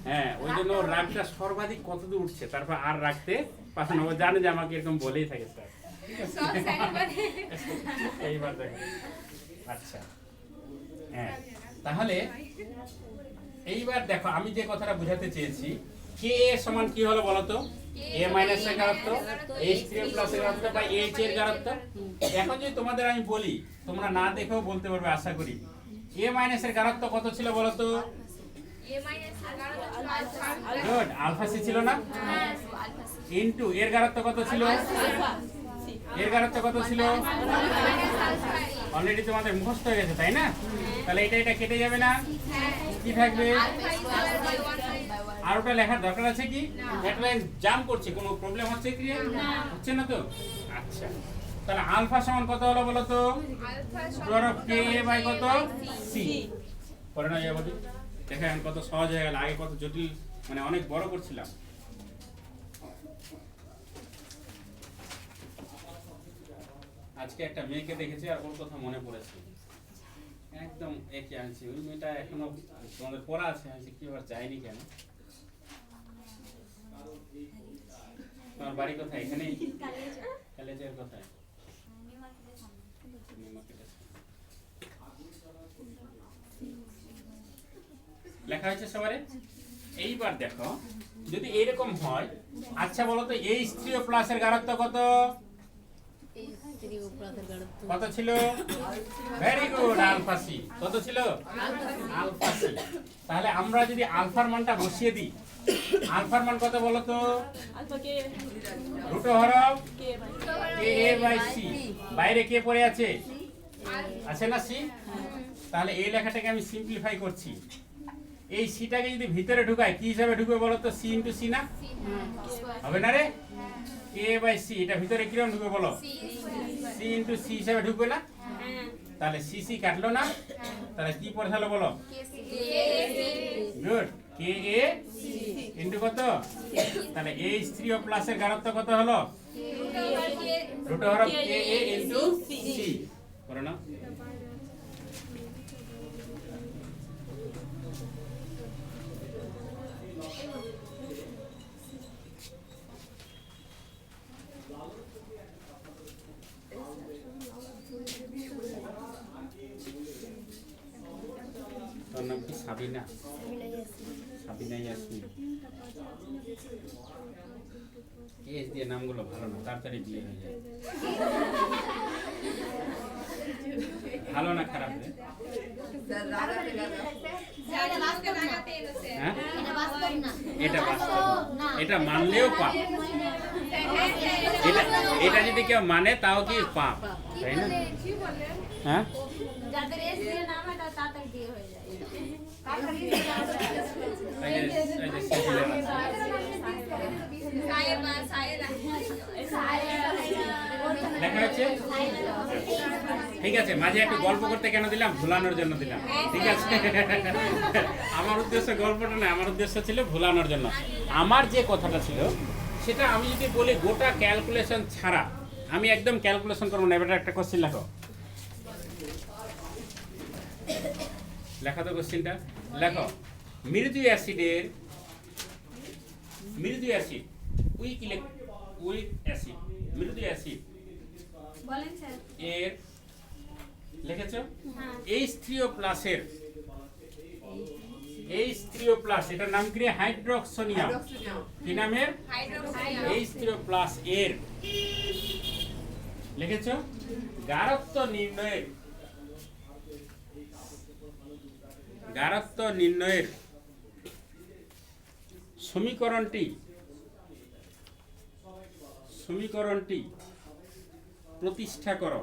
হ্যাঁ ওই জন্য ওর রাগটা সর্বাধিক কত দূর উঠছে তারপর আর রাখতে পারছে না ও জানে যে আমাকে এরকম বলেই থাকে স্যার এইবার দেখো আচ্ছা হ্যাঁ তাহলে এইবার দেখো আমি যে কথাটা বোঝাতে চেয়েছি কে এ সমান কি হলো বলো তো এ মাইনাস এর গারত্ব এইচ স্কয়ার প্লাস এর গারত্ব বাই এইচ এর গারত্ব এখন যদি তোমাদের আমি বলি তোমরা না দেখেও বলতে পারবে আশা করি এ মাইনাস এর গারত্ব কত ছিল বলো তো গুড আলফা সি ছিল না ইনটু এর গারত্ব কত ছিল এর গারত্ব কত ছিল অলরেডি তোমাদের মুখস্থ হয়ে গেছে তাই না তাহলে এটা কেটে যাবে না কি থাকবে আর ওটা লেখার দরকার আছে কি একটা লাইন জাম্প করছে কোনো প্রবলেম হচ্ছে কি হচ্ছে না তো আচ্ছা তাহলে আলফা সমান কত হলো বলো তো square of K A by কত সি পড়ে না যাবে দেখেন কত সহজ হয়ে গেল আগে কত জটিল মানে অনেক বড় করছিলাম আজকে একটা মেয়েকে দেখেছি আর ওর কথা মনে পড়েছে একদম একই আনছি ওই মেয়েটা এখনো তোমাদের পড়া আছে আনছি কি আবার যায়নি কেন তোমার বাড়ি কোথায় এখানেই কলেজের কোথায় লেখা হয়েছে সবারে এইবার দেখো যদি এরকম হয় আচ্ছা বলো তো এই স্ত্রীয় প্লাসের গারত্ব কত কত ছিল ভেরি গুড আলফা সি কত ছিল আলফা সি তাহলে আমরা যদি আলফার মানটা বসিয়ে দিই আলফার মান কত বলো তো আলফা কে রুট হরফ কে কে এ বাই সি বাইরে কে পড়ে আছে আছে না সি তাহলে এই লেখাটাকে আমি সিম্পলিফাই করছি এই সিটাকে যদি ভিতরে ঢুকাই কি হিসাবে ঢুকবে বলো তো সি ইনটু সি না হবে না রে কে বাই সি এটা ভিতরে কিরকম ঢুকবে বলো সি ইনটু সি হিসাবে ঢুকবে না তাহলে সি সি কাটলো না তাহলে কি পড়ে থাকলো বলো গুড কে এ ইনটু কত তাহলে এই স্ত্রী ও প্লাসের গারত্ব কত হলো রুট হরফ কে এ ইনটু সি করো না তোর নাম কি সাবিনা সাবিনা ইয়াসমিন এস দিয়ে নামগুলো ভালো না তাড়াতাড়ি বিয়ে হয়ে যায় ভালো না খারাপ রে হ্যাঁ এটা বাস্তব না এটা মানলেও পাপ এটা যদি কেউ মানে তাও কি পাপ তাই না হ্যাঁ যাদের এস দিয়ে নাম হয় তার তাড়াতাড়ি বিয়ে হয়ে যায় দেখা হচ্ছে ঠিক আছে মাঝে একটু গল্প করতে কেন দিলাম ভুলানোর জন্য দিলাম ঠিক আছে আমার উদ্দেশ্য গল্পটা না আমার উদ্দেশ্য ছিল ভুলানোর জন্য আমার যে কথাটা ছিল সেটা আমি যদি বলি গোটা ক্যালকুলেশন ছাড়া আমি একদম ক্যালকুলেশন করবো না, এবার একটা কোশ্চেন লেখো। লেখা তো কোশ্চেনটা লেখো। মৃদু অ্যাসিড উইক অ্যাসিড মৃদু অ্যাসিড বলেন স্যার। এর লিখেছো হ্যাঁ। H3O+, এটার নাম কি? হাইড্রোক্সোনিয়াম। কি নামের? H3O+ এর লিখেছো গাঢ়ত্ব নির্ণয়ের সমীকরণটি প্রতিষ্ঠা করো।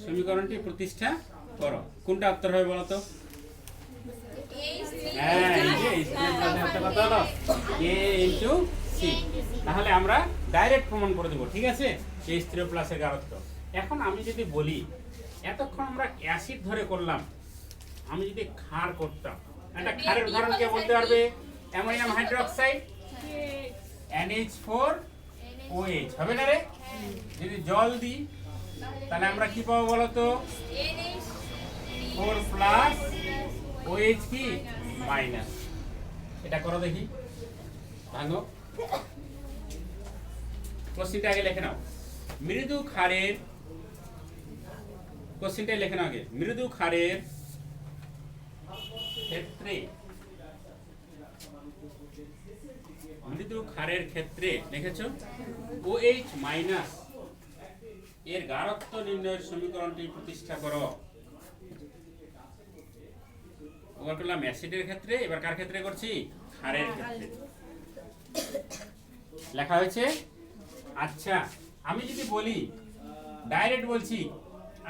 সমীকরণটি প্রতিষ্ঠা করো। কোনটা উত্তর হবে বলো তো? হ্যাঁ, এই যে কত হলো? K × C। তাহলে আমরা ডাইরেক্ট প্রমাণ করে দেবো, ঠিক আছে? H3O+ এর গাঢ়ত্ব। এখন আমি যদি বলি, এতক্ষণ আমরা অ্যাসিড ধরে করলাম, আমি যদি ক্ষার করতাম, একটা ক্ষারের উদাহরণ কে বলতে পারবে? অ্যামোনিয়াম হাইড্রোক্সাইড NH4OH হবে না রে? যদি জল দিই তাহলে আমরা কি পাবো বলো তো? 4+ OH কি মাইনাস। এটা করো দেখি, ভাঙো। কোশ্চেনটা আগে লিখে নাও। মৃদু ক্ষারের কোশ্চেনটা লিখে নাও আগে। মৃদু ক্ষারের ক্ষেত্রে লিখেছো OH মাইনাস এর গাঢ়ত্ব নির্ণয়ের সমীকরণটি প্রতিষ্ঠা করো। ওবার করলাম অ্যাসিডের ক্ষেত্রে, এবার কার ক্ষেত্রে করছি? ক্ষারের ক্ষেত্রে। লেখা হয়েছে। আচ্ছা, আমি যদি বলি, ডাইরেক্ট বলছি,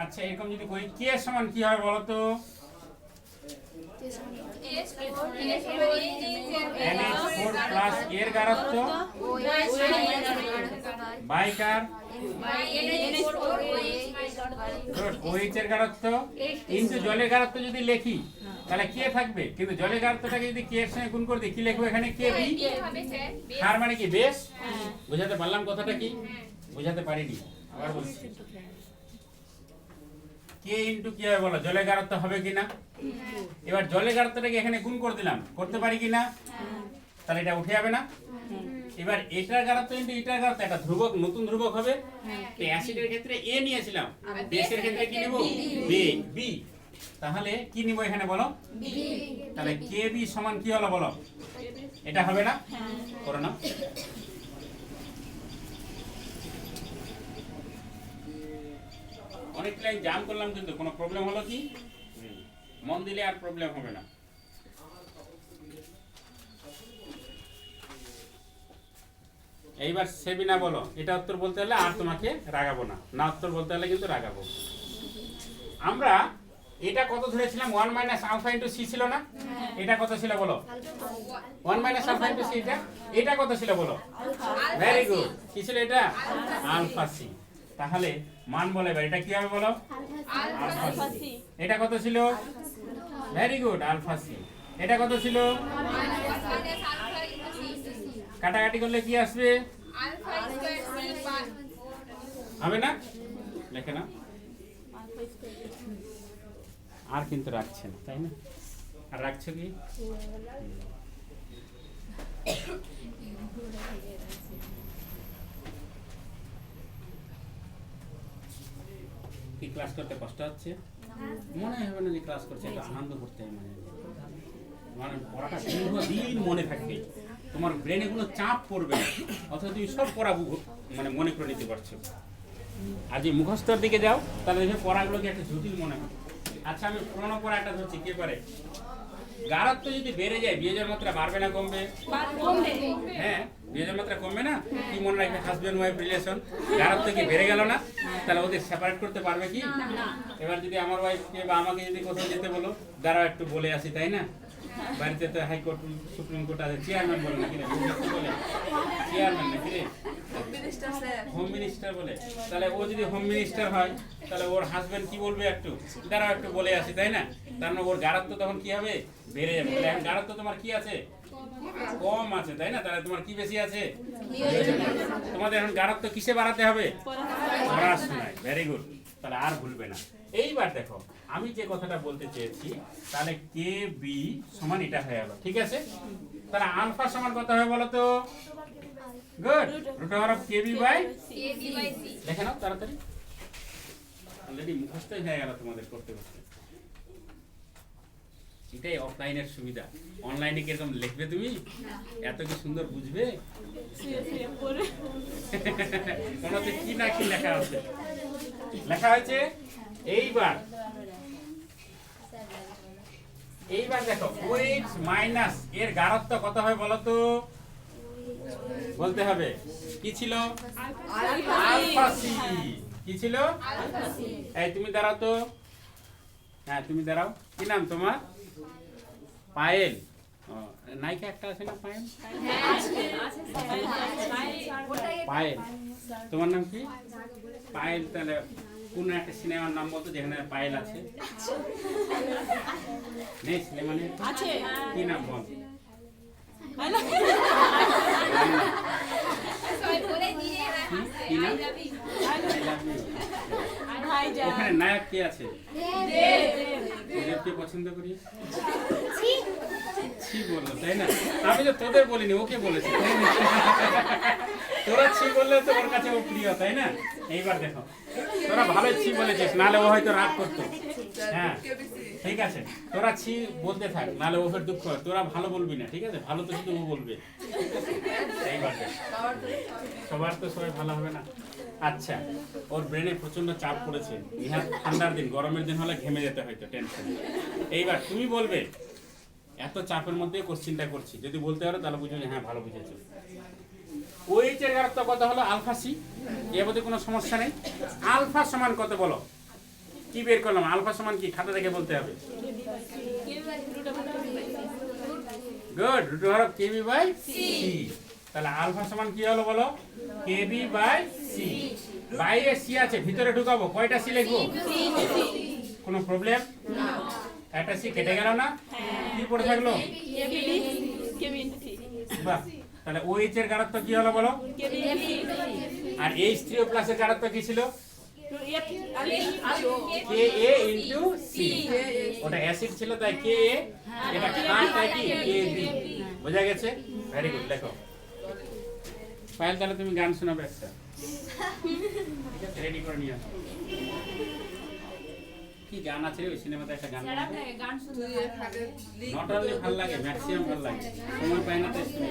আচ্ছা এরকম যদি করি, কে সমান কি হবে বলো তো? NH4+ এর গাঢ়ত্ব বাই কার? OH এর গাঢ়ত্ব ইনটু জলের গাঢ়ত্ব যদি লিখি তাহলে কে থাকবে? কিন্তু জলের গাঢ়ত্বটাকে যদি কে এর সঙ্গে গুণ করে দিই, কি লিখবো এখানে? KB। ক্ষার মানে কি? বেশ। বুঝাতে পারলাম কথাটা কি? বুঝাতে পারিনি, আবার বলছি। K ইনটু কি হবে বলো? জলের গাঢ়ত্ব হবে কিনা? এবার জলের গাঢ়ত্বটাকে এখানে গুণ করে দিলাম, করতে পারি কিনা? তাহলে এটা উঠে যাবে না? এবার এটার গাঢ়ত্ব ইনটু এটার গাঢ়ত্ব, একটা ধ্রুবক, নতুন ধ্রুবক হবে। তো অ্যাসিডের ক্ষেত্রে A নিয়েছিলাম, বেসের ক্ষেত্রে কি নেব? B। তাহলে কি নিব এখানে বলো? তাহলে KB সমান কি হলো বলো? এটা হবে না? করো না। অনেক লাইন জাম করলাম, কিন্তু কোনো প্রবলেম হলো কি? মন দিলে আর প্রবলেম হবে না। এইবার সেবিনা বলো, এটা উত্তর বলতে হলে আর তোমাকে রাগাবো না, না উত্তর বলতে হলে কিন্তু রাগাবো। আমরা এটা কত ধরেছিলাম? 1 - α * C ছিল না? এটা কত ছিল বলো? 1 - α * C। এটা কত ছিল বলো? Very good. কি ছিল এটা? Alpha C. তাহলে মান বলে এবার এটা কি হবে বলো? Alpha C. এটা কত ছিল? Very good, alpha C. এটা কত ছিল? কাটাকাটি করলে কি আসবে? হবে না? লেখে না। আর কিন্তু রাখছে না, তাই না? আর রাখছো কি? কি ক্লাস করতে কষ্ট হচ্ছে? মনে হবে না যে ক্লাস করছে, একটু আনন্দ করতে হয়। মানে পড়াটা দীর্ঘদিন মনে থাকবে, তোমার ব্রেনে কোনো চাপ পড়বে না, অথবা তুমি সব পড়া মানে মনে করে নিতে পারছো। আর যে মুখস্থর দিকে যাও তাহলে দেখবে পড়াগুলোকে একটা জটিল মনে হয়। আচ্ছা, আমি পুরোনো পড়া একটা ধরছি, কে পারে? গাঢ়ত্ব যদি বেড়ে যায় বিয়োজের মাত্রা বাড়বে না কমবে? হ্যাঁ, বিয়োজের মাত্রা কমবে না? কি মনে রাখবে? হাজব্যান্ড ওয়াইফ রিলেশন, গাঢ়ত্ব কি বেড়ে গেল না? তাহলে ওদের সেপারেট করতে পারবে কি? এবার যদি আমার ওয়াইফকে বা আমাকে যদি কোথাও যেতে বলো, দাঁড়াও একটু বলে আসি, তাই না? বাড়িতে তো হাইকোর্ট, সুপ্রিম কোর্ট আছে, চেয়ারম্যান বলে নাকি রে? বলে চেয়ারম্যান নাকি রে? হোম মিনিস্টার বলে। তাহলে ও যদি হোম মিনিস্টার হয় তাহলে ওর হাজবেন্ড কি বলবে? একটু দাঁড়াও একটু বলে আসি, তাই না? তার মানে ওর গাঢ়ত্ব তখন কি হবে? বেড়ে যাবে। তাহলে এখন গাঢ়ত্ব তোমার কি আছে? কম আছে তাই না? তাহলে তোমার কি বেশি আছে? তোমাদের এখন গাঢ়ত্ব কিসে বাড়াতে হবে? পড়াশোনায়। ভেরি গুড, তাহলে আর ভুলবে না। এইবার দেখো আমি যে কথাটা বলতে চেয়েছি, তাহলে কে বি সমান এটা হয়ে গেল, ঠিক আছে? তাহলে আলফা সমান কত হবে বলো তো? Good, root over of K B by দেখে নাও তাড়াতাড়ি। অলরেডি মুখস্থই হয়ে গেল তোমাদের করতে করতে। এটাই অফলাইনের সুবিধা। অনলাইনে কিরকম লিখবে তুমি? এত কি সুন্দর বুঝবে? কোনোতে কি না কি লেখা আছে, লেখা হয়েছে। এইবার দেখো ওএইচ মাইনাস এর গাঢ়ত্ব কত হবে বলো তো? বলতে হবে। কি ছিল? Alpha C. কি ছিল? এই তুমি দাঁড়াও তো। হ্যাঁ তুমি দাঁড়াও। কি নাম তোমার? পায়েল। নায়িকা একটা আছে না পায়েল? পায়েল। তোমার নাম কি? পায়েল। তাহলে কোন একটা সিনেমার নাম বলতো যেখানে পায়েল আছে? নেই সিনেমা নেই? আছে। কি নাম বল? কি নাম? ওখানে নায়ক কে আছে? দেবকে পছন্দ করি? ছি বললো তাই না? আমি তো তোদের বলিনি, ওকে বলেছি। তোরা ছি বললে তো ওর কাছে ও প্রিয় তাই না? এইবার দেখো তোরা ভালো ছি বলেছিস, নাহলে ও হয়তো রাগ করতো। হ্যাঁ ঠিক আছে, তোরা ছি বলতে থাক, নাহলে ও ফের দুঃখ হয়। তোরা ভালো বলবি না, ঠিক আছে? ভালো তো শুধু ও বলবে। এইবার দেখ, সবার তো সবাই ভালো হবে না। আচ্ছা, ওর ব্রেনে প্রচন্ড চাপ পড়েছে। ইহা ঠান্ডার দিন, গরমের দিন হলে ঘেমে যেতে হয়তো টেনশন। এইবার তুমি বলবে এত চাপের মধ্যে কোশ্চিনটা করছি, যদি বলতে পারো তাহলে বুঝো যে হ্যাঁ ভালো বুঝেছো। ওএইচ এর গাঢ়ত্ব কত হলো? Alpha C. এর মধ্যে কোনো সমস্যা নেই। আলফা সমান কত বলো? কি বের করলাম? আলফা সমান কি? খাতা দেখে বলতে হবে। Good, root over of KB by C. তাহলে আলফা সমান কি হলো বলো? KB by C. বাইরে সি আছে, ভিতরে ঢুকাবো। কয়টা সি লিখবো? কোনো প্রবলেম? একটা সি কেটে গেল না? কি পড়ে থাকলো? বাহ, তাহলে ওএইচ এর গাঢ়ত্ব কি হলো বলো? আর H3O প্লাস এর গাঢ়ত্ব কি ছিল? Ka into C. ওটা অ্যাসিড ছিল তাই Ka, এটা ক্ষার তাই কি Kb। বোঝা গেছে? Very good. দেখো পায়েল, তাহলে তুমি গান শোনাবে একটা, ঠিক আছে? রেডি করে নিয়ে আসো। কি গান আছে ওই সিনেমাতে? একটা গান নট অনলি ভালো লাগে, ম্যাক্সিমাম ভালো লাগে। সময় পাই না তাই শুনি।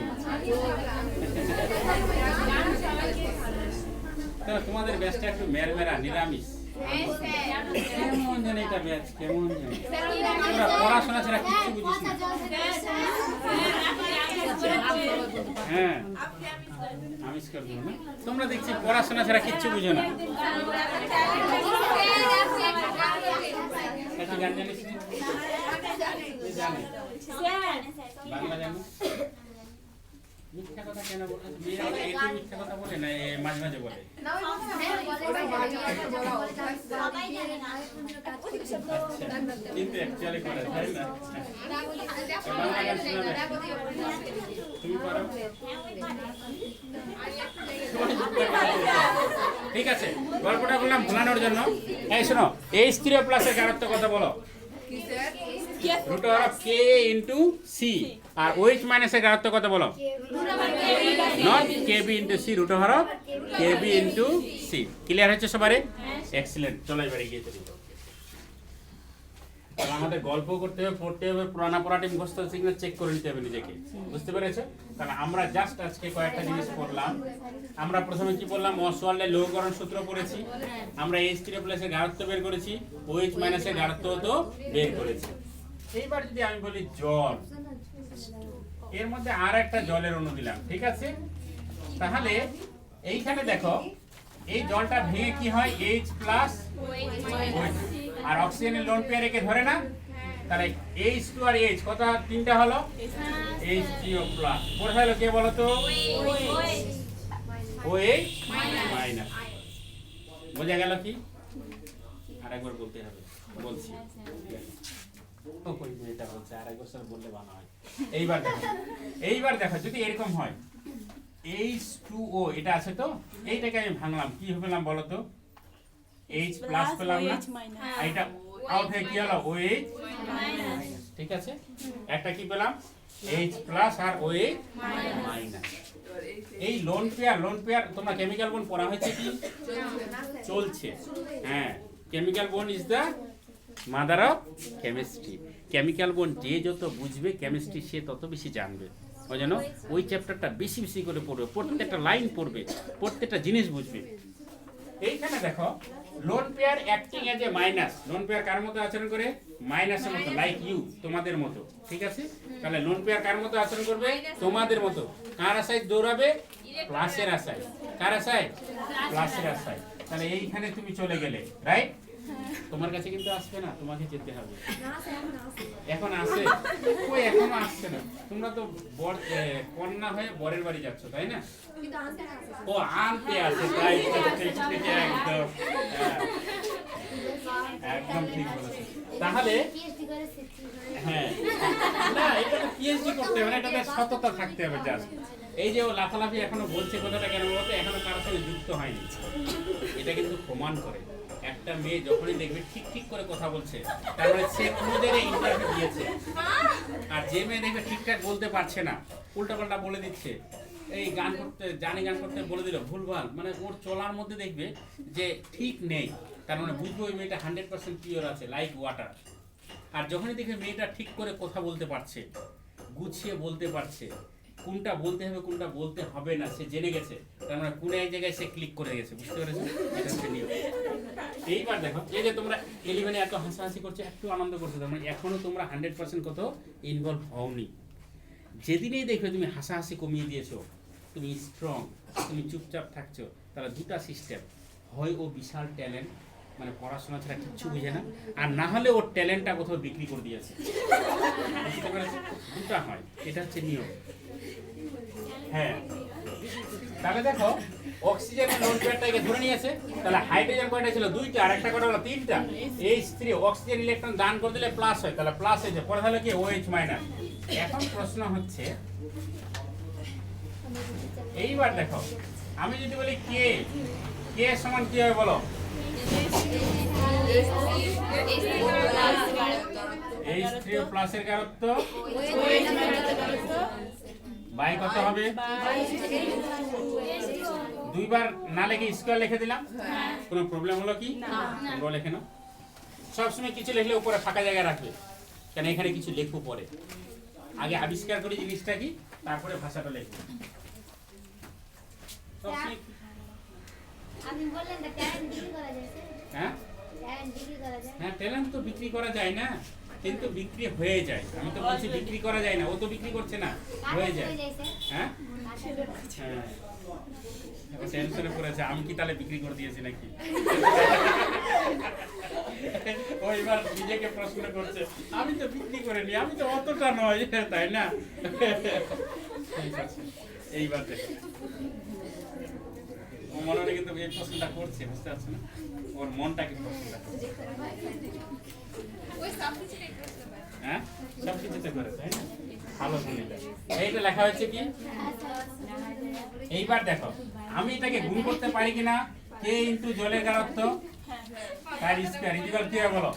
তাহলে তোমাদের ব্যাচটা একটু মেরমেরা, নিরামিষ। কেমন জানি এটা ব্যাচ, কেমন জানি। তোরা পড়াশোনা ছাড়া কিচ্ছু বুঝিস না। হ্যাঁ আমিষ করে দেবো না। তোমরা দেখছি পড়াশোনা ছাড়া কিচ্ছু বুঝো না। একটা গান জানিস? জানে বাংলা জানো? মিথ্যা কথা কেন বলে? মেয়েরা একটু মিথ্যা কথা বলে না, মাঝে মাঝে বলে। কিন্তু অ্যাকচুয়ালি করে তাই না? বাংলা গান শোনাবে? তুমি পারো? ঠিক আছে, গল্পটা বললাম ভোলানোর জন্য। এই শোনো, H3O প্লাসের গাঢ়ত্ব কত বলো? Root over of Ka into C. আর OH মাইনাসের গাঢ়ত্ব কত বলো? Not Kb into C, root over of Kb into C. Clear হচ্ছে সবারই? এক্সিলেন্ট। চলো এবারে গিয়ে চলি। আমাদের গল্প করতে হবে, পড়তে হবে, পুরানা পড়াটি মুখস্থ সিগন্যাল চেক করে নিতে হবে নিজেকে। বুঝতে পেরেছো? তাহলে আমরা জাস্ট আজকে কয়েকটা জিনিস পড়লাম। আমরা প্রথমে কি পড়লাম? অসওয়াল্ডের লৌহকরণ সূত্র পড়েছি। আমরা H3O প্লাসের গাঢ়ত্ব বের করেছি, OH মাইনাসের গাঢ়ত্ব তো বের করেছি। এইবার যদি আমি বলি জল, এর মধ্যে আর একটা জলের অণু দিলাম, ঠিক আছে? তাহলে এইখানে দেখো, এই জলটা ভেঙে কি হয়? H plus OH। আর অক্সিজেনের লোন পেয়ার একে ধরে না? তাহলে H2 আর H কত? তিনটা হলো H3O প্লাস। পড়ে হলো কে বলো তো? OH minus. বোঝা গেল কি? আরেকবার বলতে হবে, বলছি। ওই মেয়েটা বলছে আর এক বছর বললে ভালো হয়। এইবার দেখো যদি এরকম হয় H2O এটা আছে তো, এইটাকে আমি ভাঙলাম, কি পেলাম বলো তো? H প্লাস পেলাম না, OH মাইনাস। আর এটা আউট হয়ে কি হলো? OH, ঠিক আছে? একটা কি পেলাম? H প্লাস আর OH মাইনাস। এই লোন পেয়ার তোমরা কেমিক্যাল বন্ড পড়া হয়েছে কি? চলছে, হ্যাঁ। Chemical bond is the mother of chemistry. Chemical bond যে যত বুঝবে কেমিস্ট্রি সে তত বেশি জানবে। ওই জন্য ওই চ্যাপ্টারটা বেশি বেশি করে পড়বে, প্রত্যেকটা লাইন পড়বে, প্রত্যেকটা জিনিস বুঝবে। এইখানে দেখো lone pair acting as a minus. Lone pair কার মতো আচরণ করে? মাইনাসের মতো, লাইক ইউ, তোমাদের মতো, ঠিক আছে? তাহলে লোন পেয়ার কার মতো আচরণ করবে? তোমাদের মতো। কার আশায় দৌড়াবে? প্লাসের আশায়। কার আশায়? প্লাসের আশায়। তাহলে এইখানে তুমি চলে গেলে, রাইট? তোমার কাছে কিন্তু আসবে না, তোমাকে যেতে হবে। এখন আসে? ওই এখনো আসছে না। তোমরা তো কন্যা হয়ে বরের বাড়ি যাচ্ছ, তাই না? ও আনতে আছে, তাই তো, ঠিক ঠিক, একদম একদম ঠিক বলেছো। তাহলে হ্যাঁ, না এটা তো পিএইচডি করতে হবে না, এটাতে সততা থাকতে হবে জাস্ট। এই যে ও লাফালাফি এখনো বলছে, কথাটা কেন বলতে? এখনো কারোর সঙ্গে যুক্ত হয়নি। এটা কিন্তু প্রমাণ করে একটা মেয়ে যখনই দেখবে ঠিক ঠিক করে কথা বলছে, তার মানে সে কোনোদিন ইন্টারভিউ দিয়েছে। আর যে মেয়ে দেখবে ঠিকঠাক বলতে পারছে না, উল্টাপাল্টা বলে দিচ্ছে, এই গান করতে বলে দিল ভুলভাল, মানে ওর চলার মধ্যে দেখবে যে ঠিক নেই, তার মানে বুঝবে ওই মেয়েটা 100% পিওর আছে, লাইক ওয়াটার। আর যখনই দেখবে মেয়েটা ঠিক করে কথা বলতে পারছে, গুছিয়ে বলতে পারছে, কোনটা বলতে হবে কোনটা বলতে হবে না সে জেনে গেছে, তার মানে কোনো এক জায়গায় সে ক্লিক করে গেছে, বুঝতে পেরেছো? এটা হচ্ছে নিয়ম। এইবার দেখো, এই যে তোমরা 11-এ এত হাসাহাসি করছো, একটু আনন্দ করছো, তার মানে এখনো তোমরা 100% কত ইনভলভ হওনি। যেদিনেই দেখবে তুমি হাসাহাসি কমিয়ে দিয়েছো, তুমি স্ট্রং, তুমি চুপচাপ থাকছো, তাহলে দুটা সিস্টেম, হয় ও বিশাল ট্যালেন্ট, মানে পড়াশোনা ছাড়া কিচ্ছু বুঝে না, আর না হলে ওর ট্যালেন্টটা কোথাও বিক্রি করে দিয়েছে, বুঝতে পেরেছো? দুটা হয়, এটা হচ্ছে নিয়ম। হ্যাঁ, তাহলে দেখো অক্সিজেনের লোন পেয়ারটাকে ধরে নিয়েছে, তাহলে হাইড্রোজেন কয়টা ছিল? দুইটা, আর একটা কয়টা হলো? তিনটা। H3 অক্সিজেন ইলেকট্রন দান করে দিলে প্লাস হয়, তাহলে প্লাস হয়েছে, পরে তাহলে কি OH মাইনাস। এখন প্রশ্ন হচ্ছে, এইবার দেখো আমি যদি বলি কে সমান কি হবে বলো? H3 প্লাসের গারত্ব বাই কত হবে? দুইবার না লিখে স্কয়ার লিখে দিলাম, কোনো প্রবলেম হলো কি? তোমরা লিখে নাও। সবসময় কিছু লিখলে উপরে ফাঁকা জায়গা রাখবে, কেন এখানে কিছু লেখো পরে। আগে আবিষ্কার করি জিনিসটা কি, তারপরে ভাষাটা লিখবো। আপনি বললেন না ট্যালেন্ট বিক্রি করা যায় স্যার? হ্যাঁ ট্যালেন্ট বিক্রি করা যায়? হ্যাঁ, ট্যালেন্ট তো বিক্রি করা যায় না, কিন্তু বিক্রি হয়ে যায়। আমি তো বলছি বিক্রি করা যায় না, ও তো বিক্রি করছে না, হয়ে যায়। হ্যাঁ হ্যাঁ, টেনশনে পড়েছে, আমি কি তাহলে বিক্রি করে দিয়েছি নাকি? ও এবার নিজেকে প্রশ্ন করছে, আমি তো বিক্রি করিনি, আমি তো অতটা নয়, তাই না? ঠিক আছে, এইবার দেখো ও মনে হয় কিন্তু এই প্রশ্নটা করছে, বুঝতে পারছো না? ওর মনটাকে প্রশ্নটা করছে। হ্যাঁ, সব কিছুতে করে, তাই না? ভালো শুনিটা এইটা লেখা হয়েছে কি? এইবার দেখো আমি এটাকে গুণ করতে পারি কিনা? K ইনটু জলের গারত্ব তার স্কয়ার ইকুয়াল কি হবে বলো?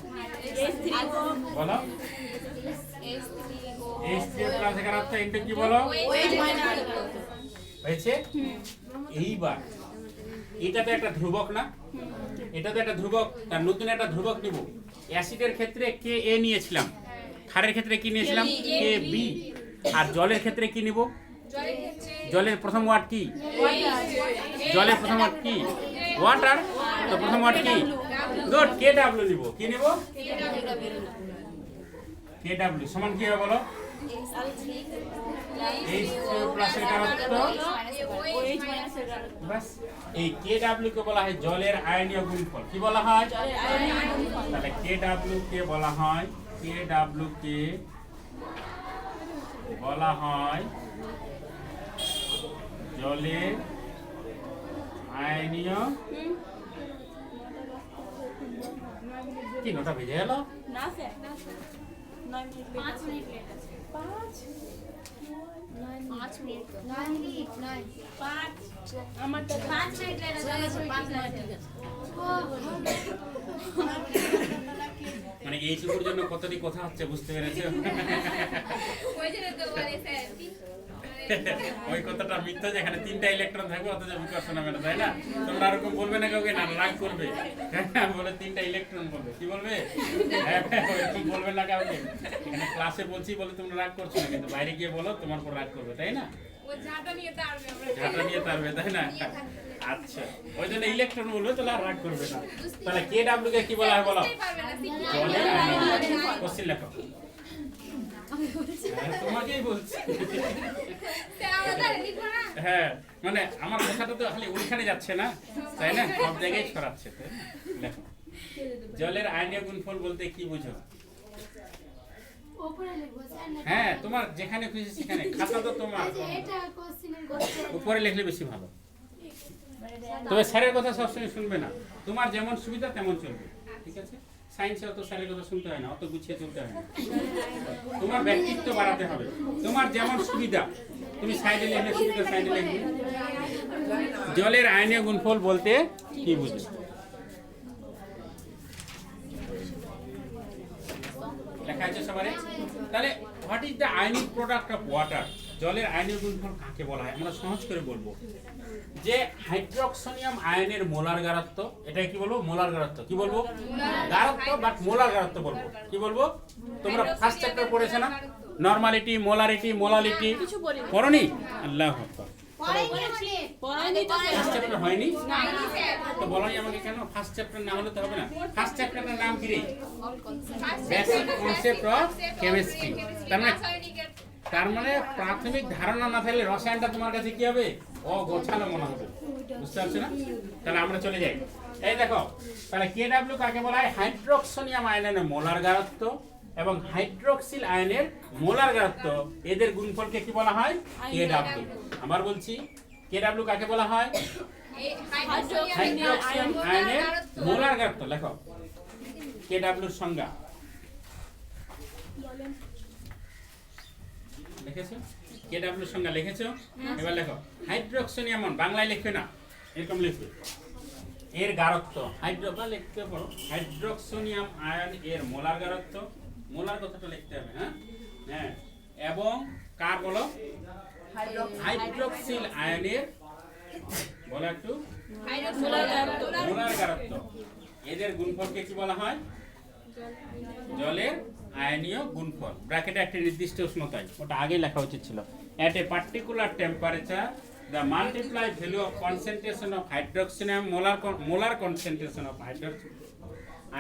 বলো H3 প্লাস গারত্ব ইনটু কি বলো? হয়েছে। এইবার এটা তো একটা ধ্রুবক না, এটা তো একটা ধ্রুবক, তার নতুন একটা ধ্রুবক নিব। অ্যাসিডের ক্ষেত্রে Ka নিয়েছিলাম, ক্ষারের ক্ষেত্রে কি নিয়েছিলাম? Kb। আর জলের ক্ষেত্রে কি নিব? জলের প্রথম ওয়ার্ড কি? জলের প্রথম ওয়ার্ড কি? ওয়াটার। তো প্রথম ওয়ার্ড কি? গুড, Kw নিব। কি নিব? Kw সমান কি হবে বলো? H3 প্লাসের গারত্ব বাস। এই Kw কে বলা হয় জলের আয়নীয় গুণফল। কি বলা হয়? তাহলে Kw কে বলা হয়, Kw কে বলা হয় জলের আয়নীয়। কি নটা বেজে গেল? না sir 9 minute late 5 minute late আছে 5 মিনিট 9 মিনিট 9 5 আমারটা 5 মিনিট লেট আছে 5 মিনিট ঠিক আছে মানে এইটুকুর জন্য কতটি কথা হচ্ছে বুঝতে পেরেছো? ওই জন্য তো বলে স্যার ওই কথাটা মিথ্যা, যেখানে 3টা ইলেকট্রন থাকবে অথচ বিকর্ষণ হবে না, তাই না? তোমরা এরকম বলবে না কাউকে, না রাগ করবে বলে 3টা ইলেকট্রন বলবে, কি বলবে? এরকম বলবে না কাউকে। এখানে ক্লাসে বলছি বলে তোমরা রাগ করছো না, কিন্তু বাইরে গিয়ে বলো তোমার উপর রাগ করবে, তাই না? ও ঝাঁটা নিয়ে তাড়বে আমরা ঝাঁটা নিয়ে তারবে, তাই না? আচ্ছা, ওই জন্য ইলেকট্রন বলবে, তাহলে আর রাগ করবে না। তাহলে কে ডাব্লিউ কে কি বলা হয় বলো? বুঝতেই পারবে না জলের আয়নীয় কোশ্চেন লেখো। তোমাকেই বলছি। স্যার আমরা তাহলে লিখবো না হ্যাঁ, মানে আমার কথাটা তো খালি ওইখানে যাচ্ছে না, তাই না? সব জায়গায় ছড়াচ্ছে, তাই না? লেখো। জলের আয়নীয় গুণফল বলতে কি বুঝো? উপরে লিখবো স্যার না হ্যাঁ, তোমার যেখানে খুশি সেখানে, খাতা তো তোমার, এটা কোশ্চেনের উপরে লিখলে বেশি ভালো। তবে স্যারের কথা সবসময় শুনবে না, তোমার যেমন সুবিধা তেমন চলবে, ঠিক আছে? সায়েন্সে অত স্যারের কথা শুনতে হয় না, অত গুছিয়ে চলতে হয় না। তোমার ব্যক্তিত্ব বাড়াতে হবে, তোমার যেমন সুবিধা তুমি সাইডে লিখলে সুবিধা সাইডে লিখবে। জলের আয়নীয় গুণফল বলতে কি বুঝো? লেখা আছে সবারই? তাহলে what is the ionic product of water? জলের আয়নীয় গুণফল কাকে বলা হয়? আমরা সহজ করে বলবো যে হাইড্রোক্সোনিয়াম আয়নের মোলার গারত্ব, এটা কি বলবো? মোলার গারত্ব। কি বলবো? গারত্ব, বাট মোলার গারত্ব বলবো। কি বলবো? তোমরা ফার্স্ট চ্যাপ্টার পড়েছো না? নরমালিটি, মোলারিটি, মোলালিটি কিছু বলি না। পড়োনি? আল্লাহু আকবার। পড়াইনি তো স্যার ফার্স্ট চ্যাপ্টার হয়নি? নাইনি স্যার তো বলোনি আমাকে কেন? ফার্স্ট চ্যাপ্টার না হলে তো হবে না। ফার্স্ট চ্যাপ্টারের নাম কি রে? First basic concept of chemistry. তার মানে রাসায়নিকের তার মানে প্রাথমিক ধারণা না থাকলে রসায়নটা তোমার কাছে কি হবে? অগোছালো মনে হবে। বুঝতে পারছো না? তাহলে আমরা চলে যাই। এই দেখো, তাহলে কেডব্লিউ কাকে বলা হয়? হাইড্রোক্সোনিয়াম আয়নের মোলার গারত্ব এবং হাইড্রোক্সিল আয়নের মোলার গারত্ব, এদের গুণফলকে কি বলা হয়? কেডব্লিউ। আবার বলছি, কেডব্লিউ কাকে বলা হয়? এই হাইড্রোক্সিয়াম আয়নের মোলার গারত্ব। লেখো কেডব্লিউর সংজ্ঞা। লিখেছো? কেডব্লিউর সংজ্ঞা লিখেছো? এবার লেখো হাইড্রোক্সোনিয়াম, বাংলায় লিখবে না, এরকম লিখবে। এর গারত্ব হাইড্রো বা লিখতে পারো হাইড্রোক্সোনিয়াম আয়ন এর মোলার গারত্ব, মোলার কথাটা লিখতে হবে, হ্যাঁ হ্যাঁ, এবং কার বলো? হাইড্রোক্সিল আয়নের, বলো একটু, মোলার গারত্ব, এদের গুণফলকে কি বলা হয়? জলের আয়নীয় গুণফল। ব্র্যাকেটে একটা নির্দিষ্ট উষ্ণতায়, ওটা আগেই লেখা উচিত ছিল। At a particular temperature the multiply value of concentration of hydroxonium molar concentration of hydroxyl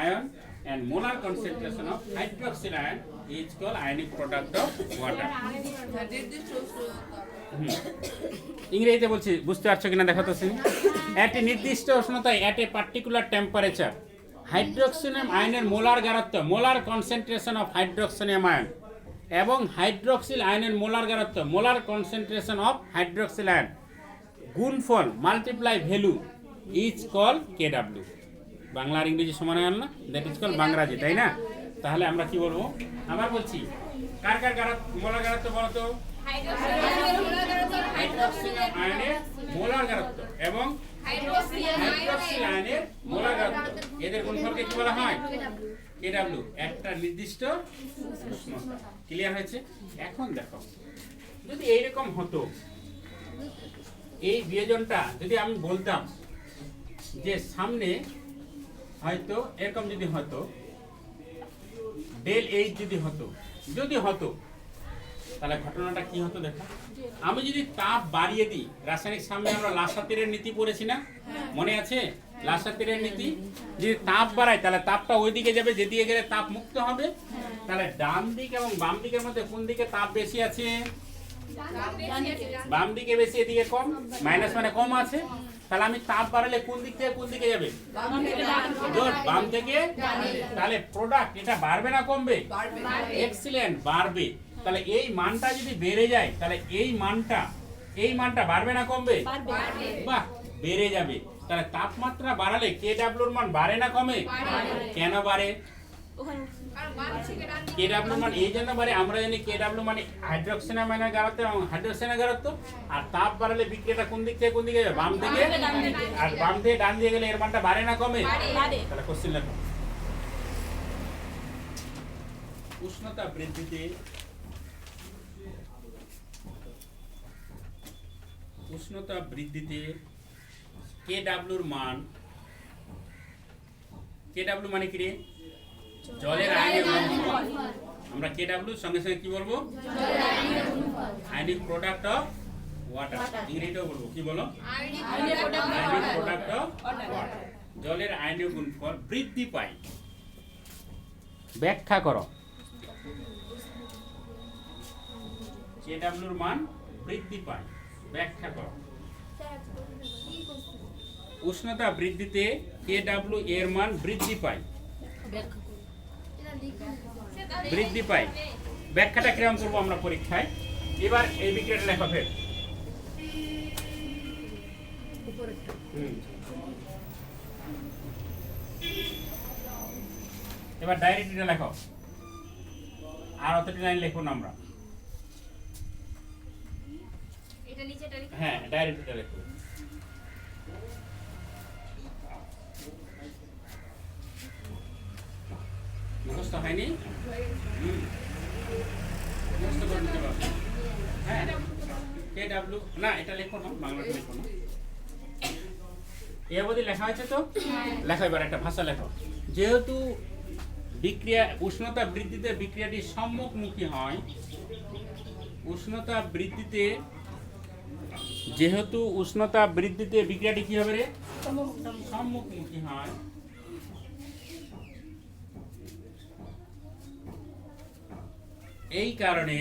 ion and molar concentration of hydroxyl ion is called ionic product of water. ইংরেজিতে বলছি, বুঝতে পারছো কিনা দেখো তো শুনি। একটি নির্দিষ্ট উষ্ণতায় এট এ পার্টিকুলার টেম্পারেচার হাইড্রোক্সোনিয়াম আয়নের মোলার গারত্ব, molar concentration of hydroxonium ion, এবং হাইড্রোক্সিল আয়নের মোলার গারত্ব, molar concentration of hydroxyl ion, গুণফল multiply value is call KW. Bangla আর ইংরেজি সমান হয় না? দ্যাট ইজ কল বাংলাজি, তাই না? তাহলে আমরা কি বলবো? আবার বলছি, কার কার গারত্ব, মোলার গারত্ব বলো তো? হাইড্রোক্সিল আয়নের মোলার গারত্ব এবং হাইড্রোক্সিল আয়নের মোলার গারত্ব, এদের গুণফলকে কি বলা হয়? কেডব্লিউ। একটা নির্দিষ্ট উষ্ণতা। ক্লিয়ার হয়েছে? এখন দেখো, যদি এইরকম হতো, এই বিয়োজনটা যদি আমি বলতাম যে সামনে হয়তো এরকম যদি হতো, ডেল এইচ যদি হতো, তাহলে ঘটনাটা কি হতো দেখো। আমি যদি তাপ বাড়িয়ে দিই, রাসায়নিক সামনে আমরা লাসাতিরের নীতি পড়েছি না? মনে আছে? লাসাতিরের নীতি, যদি তাপ বাড়ায় তাহলে তাপটা ওইদিকে যাবে যেদিকে গেলে তাপ মুক্ত হবে। তাহলে ডান দিক এবং বাম দিকের মধ্যে কোন দিকে তাপ বেশি আছে? বাম দিকে বেশি, এদিকে কম। মাইনাস মানে কম আছে। তাহলে আমি তাপ বাড়ালে কোন দিক থেকে কোন দিকে যাবে? বাম থেকে। তাহলে প্রোডাক্ট এটা বাড়বে না কমবে? এক্সিলেন্ট, বাড়বে। তাহলে এই মানটা যদি বেড়ে যায়, তাহলে এই মানটা বাড়বে না কমবে? বাহ, বেড়ে যাবে। তাহলে তাপমাত্রা বাড়ালে কেডব্লিউর মান বাড়ে না কমে? কেন বাড়ে? কেডব্লিউ মানে এই জন্য মানে আমরা জানি কেডব্লিউ মানে হাইড্রোক্সিনামাইনের ঘনত্ব এবং হাইড্রোক্সিনের ঘনত্ব, আর তাপ বাড়ালে বিক্রিয়াটা কোন দিক থেকে কোন দিকে যাবে? বাম দিকে। আর বাম থেকে ডান দিকে গেলে এর মানটা বাড়ে না কমে? তাহলে কোশ্চেন লেখো। উষ্ণতা বৃদ্ধিতে কেডব্লিউর মান, কেডব্লিউ মানে কি রে? জলের আয়নীয় গুণফল। আমরা কেডব্লিউ সঙ্গে সঙ্গে কি বলবো? Ionic product of water. ইংরেজিতেও বলবো, কি বলো? Ionic product of water. জলের আয়নীয় গুণফল বৃদ্ধি পায়। ব্যাখ্যা করো। কেডব্লিউর মান বৃদ্ধি পায়, ব্যাখ্যা করো। উষ্ণতা বৃদ্ধিতে কেডব্লিউ এর মান বৃদ্ধি পায়। বৃদ্ধি পায়, ব্যাখ্যাটা কিরকম করবো আমরা পরীক্ষায়? এবার এই বিক্রিয়াটা লেখা ফের। এবার ডাইরেক্ট এটা লেখো, আর অতটি লাইন লিখবো না আমরা। হ্যাঁ, ডাইরেক্ট এটা লিখবো। মুখস্থ হয়নি? মুখস্থ করে নিতে পারবে। হ্যাঁ, কেডব্লিউ না, এটা লেখো না, বাংলাটা লেখো না। এ অবধি লেখা হয়েছে তো? লেখো এবার একটা ভাষা লেখো। যেহেতু বিক্রিয়া উষ্ণতা বৃদ্ধিতে বিক্রিয়াটি সম্মুখমুখী হয়, উষ্ণতা বৃদ্ধিতে যেহেতু উষ্ণতা বৃদ্ধিতে বিক্রিয়াটি কি হবে রে? সম্মুখমুখী হয়, এই কারণে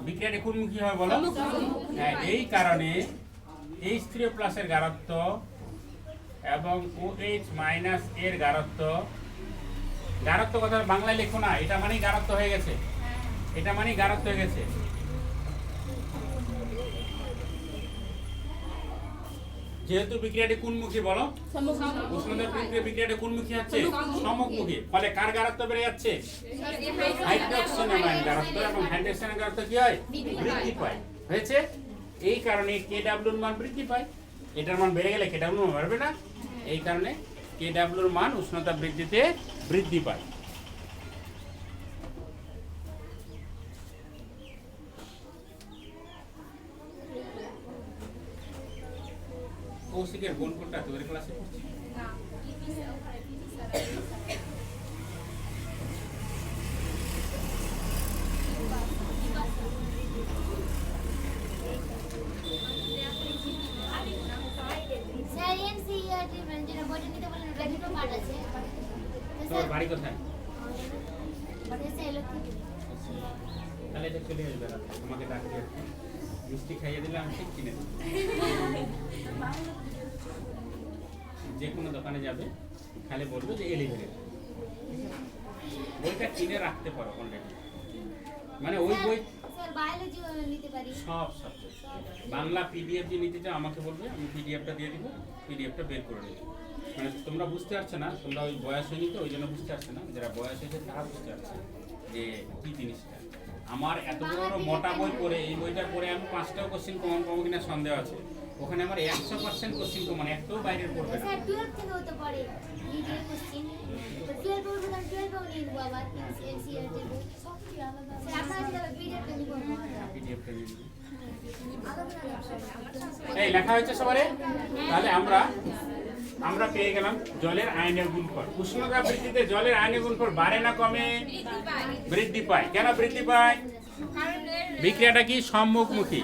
বিক্রিয়াটি কোনমুখী হয় বলো? হ্যাঁ, এই কারণে H3+ এর গারত্ব এবং OH- এর গারত্ব, গারত্ব কথা বাংলায় লেখো না, এটা মানেই গারত্ব হয়ে গেছে, এটা মানেই গারত্ব হয়ে গেছে। যেহেতু বিক্রিয়াটি কোনমুখী বলো? উষ্ণতা বৃদ্ধিতে বিক্রিয়াটি কোনমুখী হচ্ছে? সম্মুখমুখী। ফলে কার গারত্ব বেড়ে যাচ্ছে? হাইড্রোক্সিনামাইন গারত্ব, এবং হাইড্রোক্সিনের গারত্ব কি হয়? বৃদ্ধি পায়। হয়েছে? এই কারণে কেডব্লিউর মান বৃদ্ধি পায়। এটার মান বেড়ে গেলে কেডব্লিউর মান বাড়বে না, এই কারণে কেডব্লিউর মান উষ্ণতা বৃদ্ধিতে বৃদ্ধি পায়। কৌশিকের গুণফলটা তোদের ক্লাসে পড়ছি? তোর বাড়ি কোথায়? তাহলে এটা চলে আসবে, তোমাকে ডাকতে মিষ্টি খাইয়ে দিলে আমি ঠিক কিনে দেবো। যে কোনো দোকানে যাবে, খালি বলবো যে এলিভেটেড, বইটা কিনে রাখতে পারো অলরেডি। মানে ওই বই সব সাবজেক্ট, বাংলা পিডিএফ যে নিতে চাও আমাকে বলবে, আমি পিডিএফটা দিয়ে দিব, পিডিএফটা বের করে নেব। মানে তোমরা বুঝতে পারছো না, তোমরা ওই বয়স হয়নি তো, ওই জন্য বুঝতে পারছো না। যারা বয়স হয়েছে তারা বুঝতে পারছে যে কী জিনিসটা। আমার এত বড় মোটা বই পড়ে, এই বইটা পড়ে আমি 5টাও কোশ্চেন কমন পাবো কিনা সন্দেহ আছে। ওখানে আমার 100% কোশ্চেন কমন, একটাও বাইরের পড়বে না। এই লেখা হয়েছে সবারে? তাহলে আমরা পেয়ে গেলাম জলের আয়নীয় গুণফল। উষ্ণতা বৃদ্ধিতে জলের আয়নীয় গুণফল বাড়ে না কমে? বৃদ্ধি পায়। কেন বৃদ্ধি পায়? বিক্রিয়াটা কি? সম্মুখমুখী।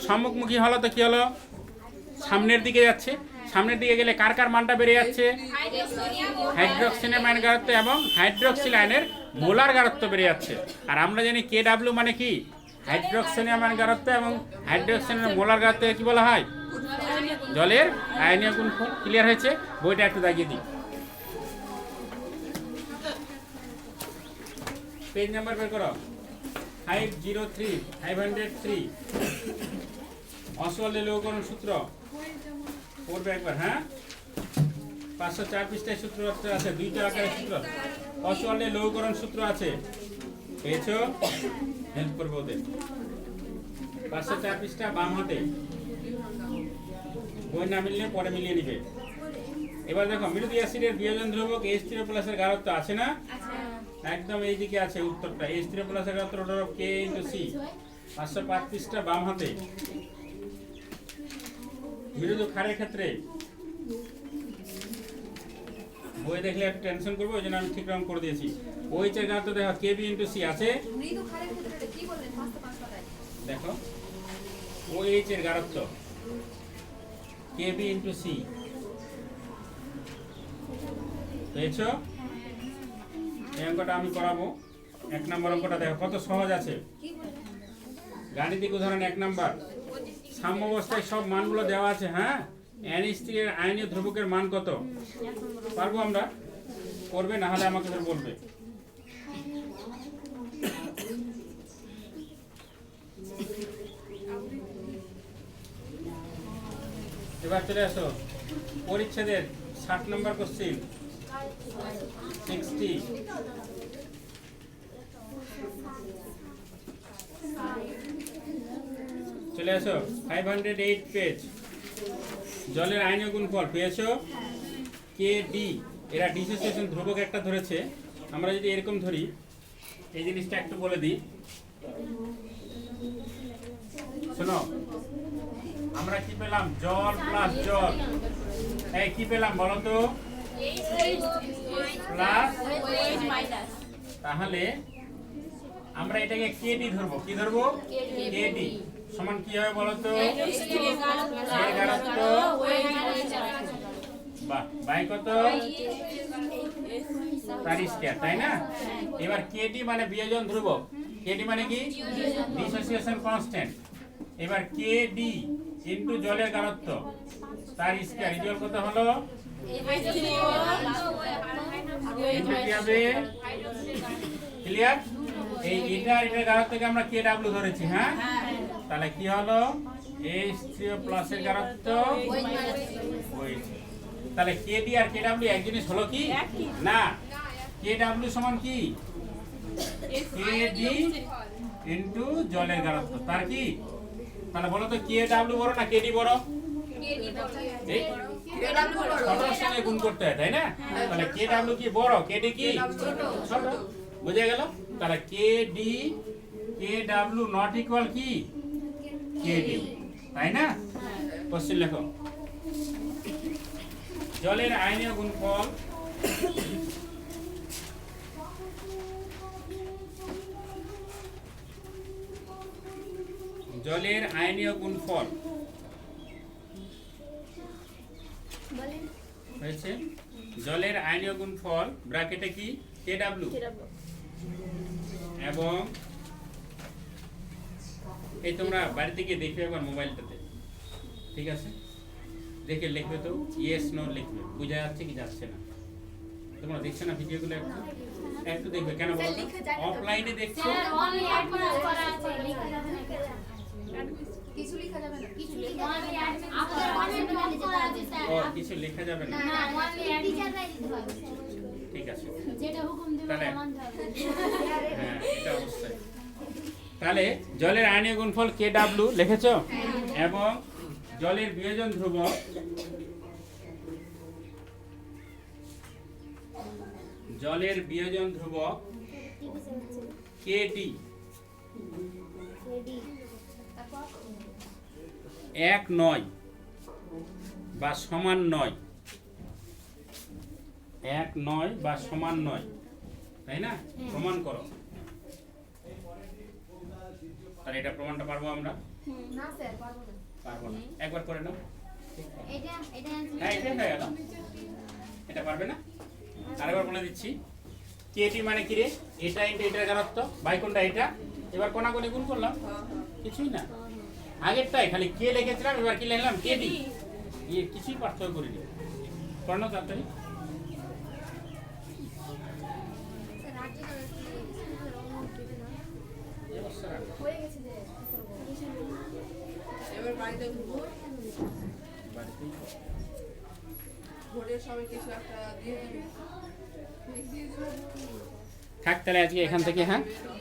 সম্মুখমুখী হলো তো কি হলো? সামনের দিকে যাচ্ছে। সামনের দিকে গেলে কার কার মানটা বেড়ে যাচ্ছে? হাইড্রোক্সিনামাইন গারত্ব এবং হাইড্রোক্সিল আয়নের মোলার গারত্ব বেড়ে যাচ্ছে। আর আমরা জানি কেডব্লিউ মানে কি? হাইড্রোক্সিনামাইন গারত্ব এবং হাইড্রোক্সিনের মোলার গারত্ব কি বলা হয়? জলের আয়নীয় গুণফল। ক্লিয়ার হয়েছে? বইটা একটু দাগিয়ে দিই। পেজ নাম্বার বের করো। 503 অসওয়াল্ডের লৌহকরণ সূত্র পড়বে একবার। হ্যাঁ, 504 পৃষ্ঠায় সূত্র আছে, দুইটা আকারের সূত্র। অসওয়াল্ডের লঘুকরণ সূত্র আছে, পেয়েছো? হেল্প করবো ওদের। 504 পৃষ্ঠা বাম হাতে, বই না মিললে পরে মিলিয়ে নিবে। এবার দেখো মৃদু অ্যাসিডের বিয়োজন ধ্রুবক H3+ এর গাঢ়ত্ব আছে না? একদম এইদিকে আছে উত্তরটা। H3+ এর গাঢ়ত্ব K × C। 505 পৃষ্ঠা বাম হাতে। মৃদু ক্ষারের ক্ষেত্রে বই দেখলে একটু টেনশন করবো, ওই জন্য আমি ঠিক রকম করে দিয়েছি। OH এর গাঢ়ত্ব দেখো KB × C আছে। মৃদু ক্ষারের ক্ষেত্রে কি বললেন? পাঁচ কথায় দেখো OH এর গাঢ়ত্ব KB × C, পেয়েছো? এই অঙ্কটা আমি করাবো। 1 নম্বর অঙ্কটা দেখো কত সহজ আছে। কি বললেন? গাণিতিক উদাহরণ 1 নম্বর। সাম্যাবস্থায় সব মানগুলো দেওয়া আছে। হ্যাঁ, NH3 এর আয়নীয় ধ্রুবকের মান কত? পারবো আমরা? করবে না হলে আমাকে ফের বলবে। এবার চলে আসো পরিচ্ছেদের 60 নম্বর কোশ্চিন। 60 চলে আসো 508 পেজ। জলের আয়নীয় গুণফল পেয়েছো? KD। এরা ডিসোসিয়েশন ধ্রুবক একটা ধরেছে। আমরা যদি এরকম ধরি, এই জিনিসটা একটু বলে দিই, শোনো। আমরা কি পেলাম? জল প্লাস জল। এই কি পেলাম বলো তো? প্লাস। তাহলে আমরা এটাকে KD ধরবো। কি ধরবো? KD সমান কি হবে বলো তো? বাহ, বাই কত? তার স্কয়ার, তাই না? এবার KD মানে বিয়োজন ধ্রুবক। KD মানে কি? Dissociation constant. এবার KD ইনটু জলের গাঢ়ত্ব তার স্কয়ার ইকুয়াল কত হলো? ইনটু কি হবে? ক্লিয়ার? এই এটার গাঢ়ত্বকে আমরা KW ধরেছি। হ্যাঁ, তাহলে কি হলো? H3+ এর গাঢ়ত্ব OH। তাহলে KD আর KW এক জিনিস হলো কি না? KW সমান কি? KD ইনটু জলের গাঢ়ত্ব তার কি? তাহলে বলো তো KW বড় না KD বড়? এই ছোটর সঙ্গে গুণ করতে হয়, তাই না? তাহলে KW কি বড়, KD কি ছোট? বুঝে গেল? তাহলে KW নট ইকুয়াল কি KD, তাই না? কোশ্চেন লেখো। জলের আয়নীয় গুণফল জলের আয়নীয় গুণফল হয়েছে। জলের আয়নীয় গুণফল ব্র্যাকেটে কি KW এবং এই তোমরা বাড়িতে গিয়ে দেখবে একবার মোবাইলটাতে, ঠিক আছে? দেখে লিখবে তো, ইয়েস নো লিখবে। বোঝা যাচ্ছে কি যাচ্ছে না? তোমরা দেখছো না ভিডিওগুলো? একটু দেখবে। কেন বলো তো? অফলাইনে দেখছো, কিছু লেখা যাবে না। কিছু লেখা যাবে না। ঠিক আছে, তাহলে হ্যাঁ, এটা অবশ্যই। তাহলে জলের আয়নীয় গুণফল KW লিখেছো এবং জলের বিয়োজন ধ্রুবক KD 1 নয় বা সমান নয়। 1 নয় বা সমান নয়, তাই না? প্রমাণ করো। তাহলে এটা প্রমাণটা পারবো আমরা? না স্যার, পারবো না। পারবো না। একবার করে নাও। এটা হ্যাঁ, এটা হয়ে গেল। এটা পারবে না? আরেকবার বলে দিচ্ছি। KD মানে কি রে? এটা ইনটু এটার গাঢ়ত্ব বাই কোনটা এটা। এবার কোনাকুনি গুণ করলাম, কিছুই না। আগেরটাই খালি K লিখেছিলাম, এবার কি লিখলাম? KD। কিছুই পার্থক্য করিনি। করো না তাড়াতাড়ি। হয়ে গেছে যে এবার বাড়িতে ঘুরবো। বাড়িতেই ভোরের সময় কিছু একটা দিয়ে দিবে থাক তাহলে আজকে এখান থেকে, হ্যাঁ এটা